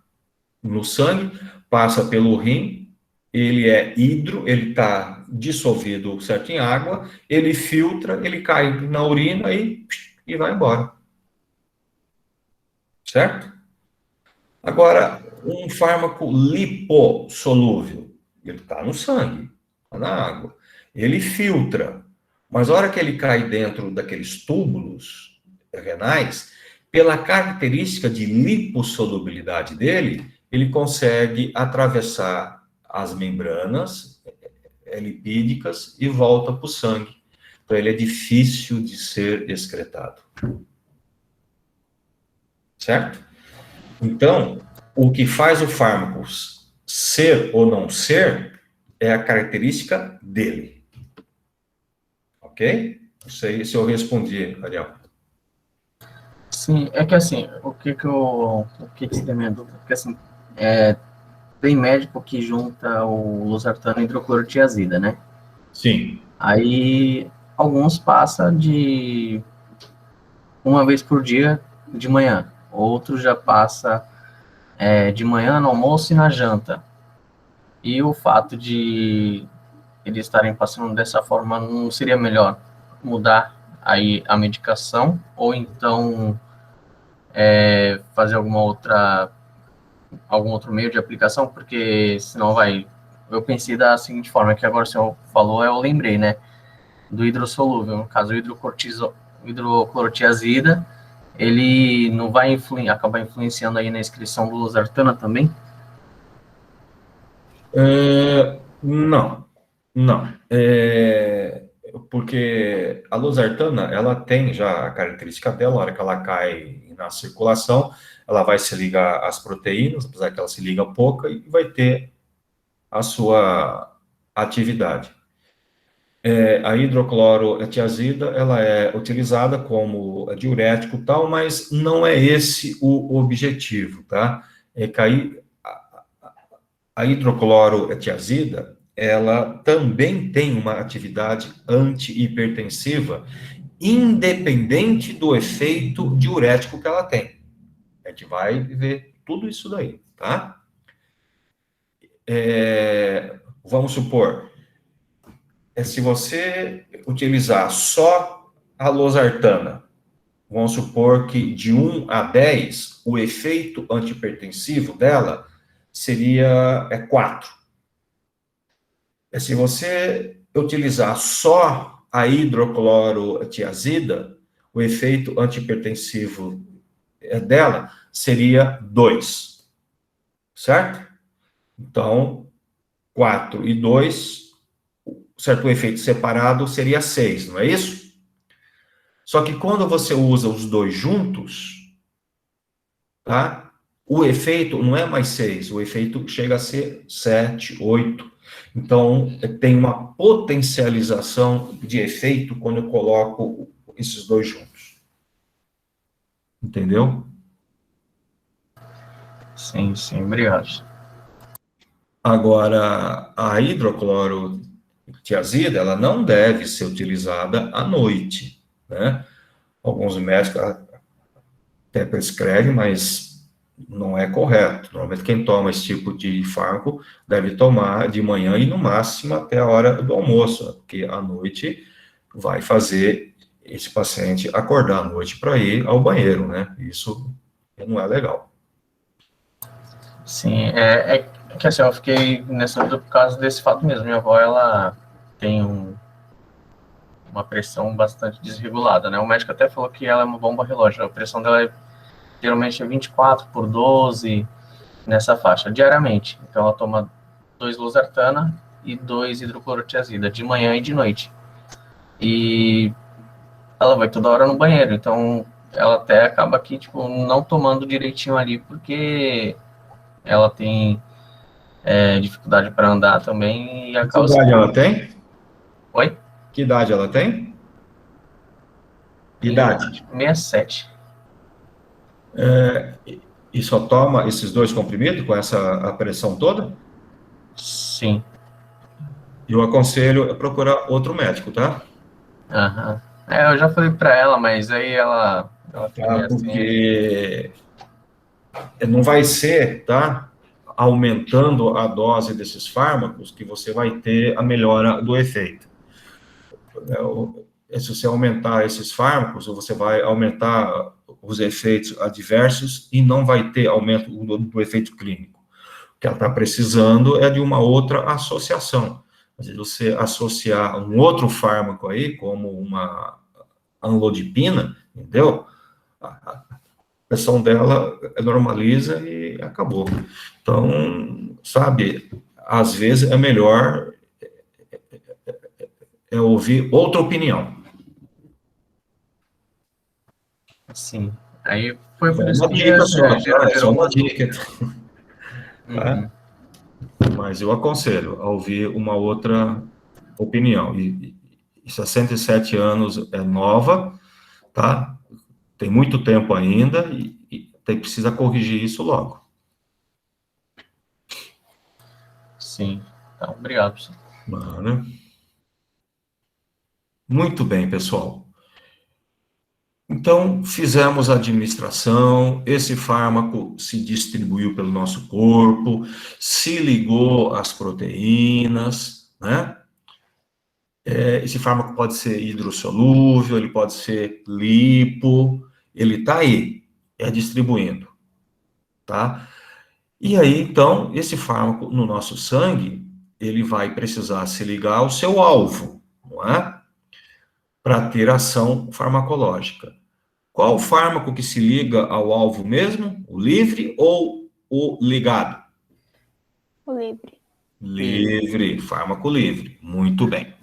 no sangue, passa pelo rim, ele é ele está dissolvido certo em água, ele filtra, ele cai na urina e vai embora. Certo? Agora, um fármaco lipossolúvel, ele está no sangue, está na água, ele filtra, mas a hora que ele cai dentro daqueles túbulos renais, pela característica de lipossolubilidade dele, ele consegue atravessar as membranas lipídicas e volta para o sangue. Então, ele é difícil de ser excretado. Certo? Então, o que faz o fármaco ser ou não ser é a característica dele. Ok? Não sei se eu respondi, Ariel. Sim, é que assim, o que seria minha dúvida? Porque assim, tem médico que junta o losartano e hidroclorotiazida, né? Sim. Aí, alguns passam de uma vez por dia de manhã. Outros já passa de manhã no almoço e na janta. E o fato de eles estarem passando dessa forma, não seria melhor mudar aí a medicação, ou então fazer algum outro meio de aplicação, porque senão eu pensei da seguinte forma, que agora o senhor falou, eu lembrei, né, do hidrossolúvel, no caso, o hidroclorotiazida, ele não vai acabar influenciando aí na excreção do losartana também? Não. Porque a losartana, ela tem já a característica dela, a hora que ela cai na circulação, ela vai se ligar às proteínas, apesar que ela se liga pouca, e vai ter a sua atividade. A hidroclorotiazida, ela é utilizada como diurético e tal, mas não é esse o objetivo, tá? É que a hidroclorotiazida, ela também tem uma atividade antihipertensiva, independente do efeito diurético que ela tem. A gente vai ver tudo isso daí, tá? Vamos supor, se você utilizar só a losartana, vamos supor que de 1 a 10, o efeito antihipertensivo dela seria 4. Se você utilizar só a hidroclorotiazida, o efeito antihipertensivo dela seria 2. Certo? Então, 4 e 2, certo? O efeito separado seria 6, não é isso? Só que quando você usa os dois juntos, tá? O efeito não é mais 6, o efeito chega a ser 7, 8. Então, tem uma potencialização de efeito quando eu coloco esses dois juntos. Entendeu? Sim, obrigado. Agora, a hidroclorotiazida, ela não deve ser utilizada à noite, né? Alguns médicos até prescrevem, mas não é correto. Normalmente, quem toma esse tipo de fármaco deve tomar de manhã e, no máximo, até a hora do almoço, porque à noite vai fazer esse paciente acordar à noite para ir ao banheiro, né? Isso não é legal. Sim, é que assim, eu fiquei nessa dúvida por causa desse fato mesmo. Minha avó, ela tem uma pressão bastante desregulada, né? O médico até falou que ela é uma bomba relógio. A pressão dela geralmente é 24/12, nessa faixa, diariamente. Então, ela toma 2 losartana e 2 hidroclorotiazida, de manhã e de noite. E ela vai toda hora no banheiro, então ela até acaba aqui, tipo, não tomando direitinho ali, porque ela tem dificuldade para andar também e acaba... Que idade ela tem? Oi? Que idade ela tem? Idade? 67. E só toma esses 2 comprimidos com essa pressão toda? Sim. Eu aconselho a procurar outro médico, tá? Aham. Eu já falei para ela, mas aí ela fica porque não vai ser, tá? Aumentando a dose desses fármacos que você vai ter a melhora do efeito. Se você aumentar esses fármacos, você vai aumentar os efeitos adversos e não vai ter aumento do efeito clínico. O que ela está precisando é de uma outra associação. Às vezes você associar um outro fármaco aí, como uma anlodipina, entendeu? A pressão dela normaliza e acabou. Então, sabe, às vezes é melhor ouvir outra opinião. Sim. Aí foi por isso Uma que dica só, gerou só uma uma dica. Uhum. Mas eu aconselho a ouvir uma outra opinião. E 67 anos é nova, tá? Tem muito tempo ainda e precisa corrigir isso logo. Sim. Então, obrigado, professor. Muito bem, pessoal. Então, fizemos a administração, esse fármaco se distribuiu pelo nosso corpo, se ligou às proteínas, né? Esse fármaco pode ser hidrossolúvel, ele pode ser lipo, ele está aí, distribuindo, tá? E aí, então, esse fármaco no nosso sangue, ele vai precisar se ligar ao seu alvo, não é? Para ter ação farmacológica. Qual o fármaco que se liga ao alvo mesmo? O livre ou o ligado? O livre. Livre, fármaco livre. Muito bem.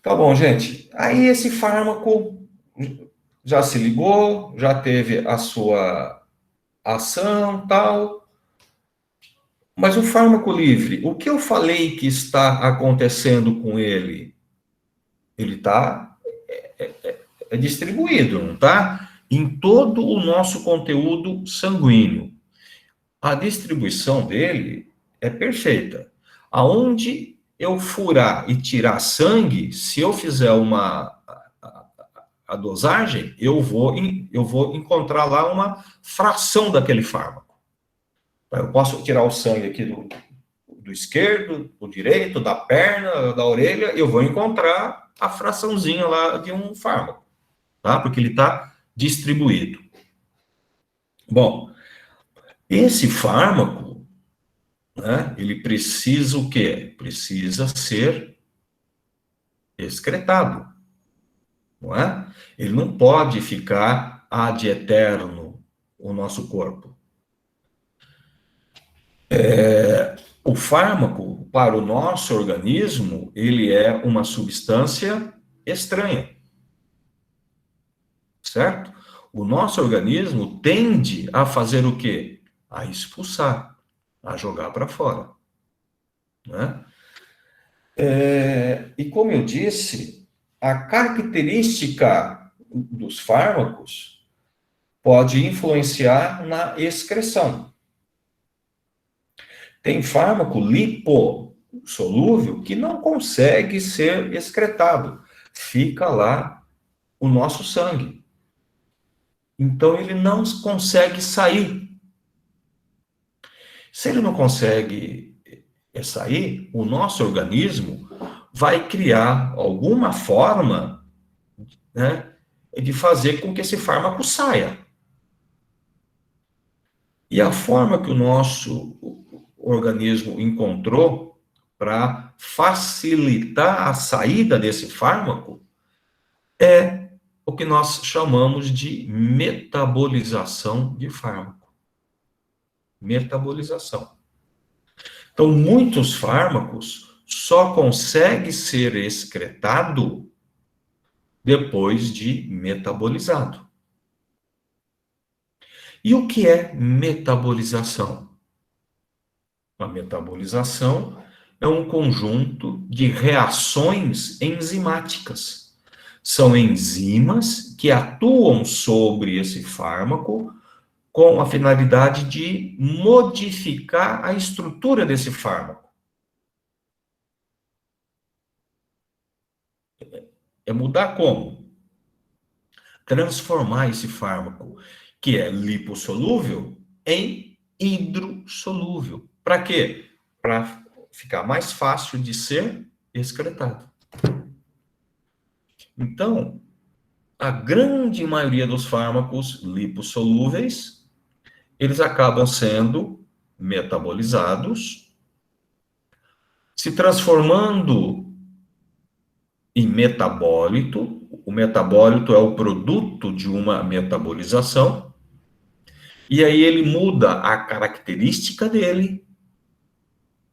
Tá bom, gente. Aí esse fármaco já se ligou, já teve a sua ação, tal. Mas o fármaco livre, o que eu falei que está acontecendo com ele? Ele está distribuído, não está? Em todo o nosso conteúdo sanguíneo. A distribuição dele é perfeita. Aonde eu furar e tirar sangue, se eu fizer a dosagem, eu vou encontrar lá uma fração daquele fármaco. Eu posso tirar o sangue aqui do esquerdo, do direito, da perna, da orelha, eu vou encontrar a fraçãozinha lá de um fármaco, tá? Porque ele está distribuído. Bom, esse fármaco, né, ele precisa o quê? Precisa ser excretado, não é? Ele não pode ficar ad eterno o nosso corpo. O fármaco, para o nosso organismo, ele é uma substância estranha, certo? O nosso organismo tende a fazer o quê? A expulsar, a jogar para fora, né? E como eu disse, a característica dos fármacos pode influenciar na excreção. Tem fármaco lipossolúvel que não consegue ser excretado. Fica lá o nosso sangue. Então, ele não consegue sair. Se ele não consegue sair, o nosso organismo vai criar alguma forma, né, de fazer com que esse fármaco saia. E a forma que o nosso organismo encontrou para facilitar a saída desse fármaco é o que nós chamamos de metabolização de fármaco. Metabolização. Então, muitos fármacos só conseguem ser excretado depois de metabolizado. E o que é metabolização? A metabolização é um conjunto de reações enzimáticas. São enzimas que atuam sobre esse fármaco com a finalidade de modificar a estrutura desse fármaco. É mudar como? Transformar esse fármaco, que é lipossolúvel, em hidrossolúvel. Para quê? Para ficar mais fácil de ser excretado. Então, a grande maioria dos fármacos lipossolúveis, eles acabam sendo metabolizados, se transformando em metabólito. O metabólito é o produto de uma metabolização, e aí ele muda a característica dele,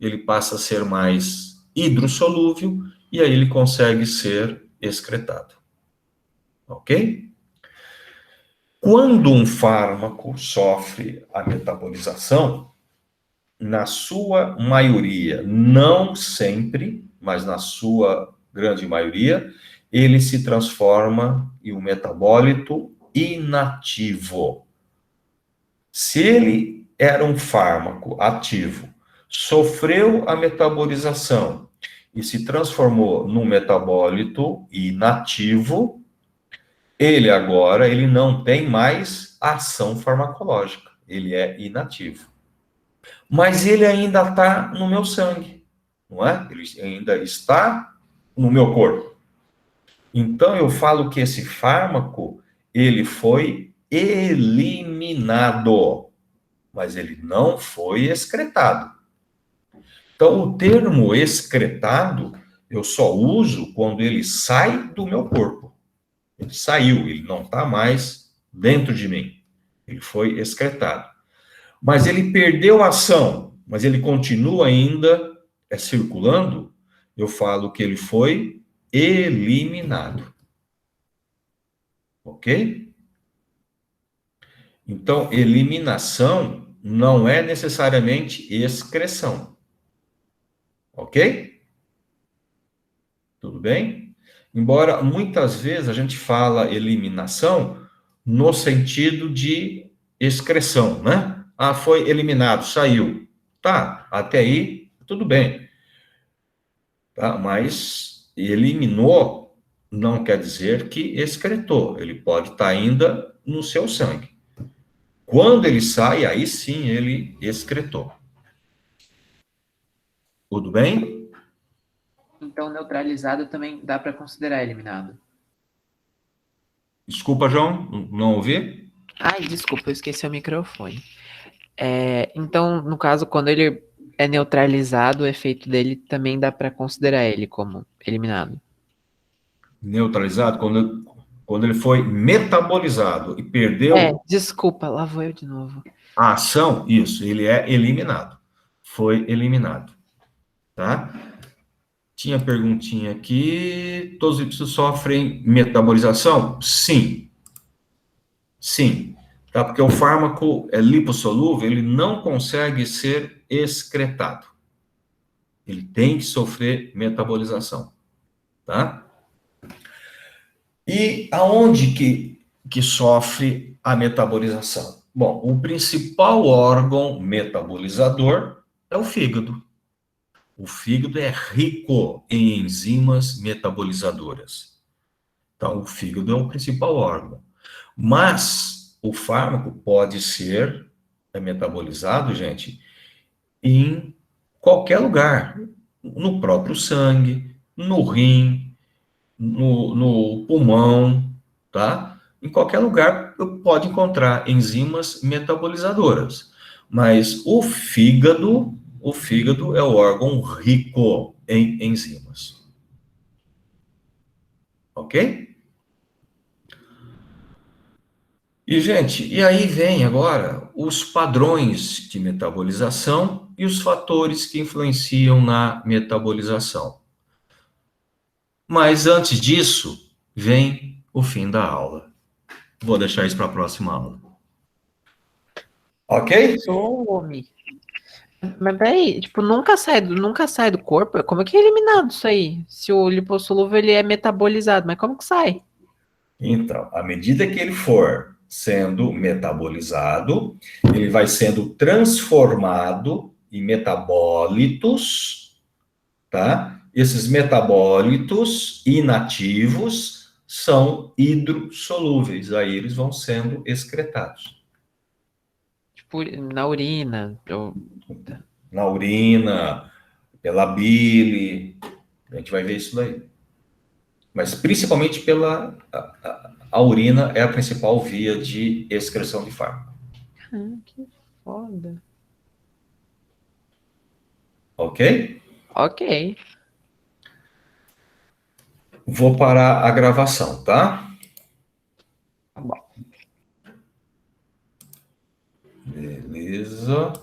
ele passa a ser mais hidrossolúvel, e aí ele consegue ser excretado. Ok? Quando um fármaco sofre a metabolização, na sua maioria, não sempre, mas na sua grande maioria, ele se transforma em um metabólito inativo. Se ele era um fármaco ativo, sofreu a metabolização e se transformou num metabólito inativo, ele agora não tem mais ação farmacológica, ele é inativo. Mas ele ainda está no meu sangue, não é? Ele ainda está no meu corpo. Então eu falo que esse fármaco, ele foi eliminado, mas ele não foi excretado. Então o termo excretado, eu só uso quando ele sai do meu corpo. Ele saiu, ele não está mais dentro de mim. Ele foi excretado. Mas ele perdeu a ação, mas ele continua ainda circulando, eu falo que ele foi eliminado. Ok? Então, eliminação não é necessariamente excreção. Ok? Tudo bem? Embora muitas vezes a gente fala eliminação no sentido de excreção, né? Ah, foi eliminado, saiu. Tá, até aí, tudo bem. Tá? Mas eliminou não quer dizer que excretou. Ele pode estar ainda no seu sangue. Quando ele sai, aí sim ele excretou. Tudo bem? Então, neutralizado também dá para considerar eliminado. Desculpa, João, não ouvi? Ai, desculpa, eu esqueci o microfone. Então, no caso, quando ele é neutralizado, o efeito dele também dá para considerar ele como eliminado. Neutralizado, quando ele foi metabolizado e perdeu Desculpa, lá vou eu de novo. a ação, isso, ele é eliminado. Foi eliminado. Tá? Tinha perguntinha aqui. Todos os lipídios sofrem metabolização? Sim. Sim. Tá? Porque o fármaco é lipossolúvel, ele não consegue ser excretado. Ele tem que sofrer metabolização. Tá? E aonde que sofre a metabolização? Bom, o principal órgão metabolizador é o fígado. O fígado é rico em enzimas metabolizadoras. Então, o fígado é o principal órgão. Mas o fármaco pode ser metabolizado, gente, em qualquer lugar. No próprio sangue, no rim, no pulmão, tá? Em qualquer lugar pode encontrar enzimas metabolizadoras. Mas o fígado é o órgão rico em enzimas. Ok? E, gente, e aí vem agora os padrões de metabolização e os fatores que influenciam na metabolização. Mas antes disso, vem o fim da aula. Vou deixar isso para a próxima aula. Ok? Mas peraí, tipo, nunca sai do corpo? Como é que é eliminado isso aí? Se o lipossolúvel ele é metabolizado, mas como que sai? Então, à medida que ele for sendo metabolizado, ele vai sendo transformado em metabólitos, tá? Esses metabólitos inativos são hidrossolúveis, aí eles vão sendo excretados. Tipo, na urina. Na urina, pela bile, a gente vai ver isso daí. Mas principalmente pela a urina é a principal via de excreção de fármaco. Que foda. Ok? Ok. Vou parar a gravação, tá? Tá bom. Beleza.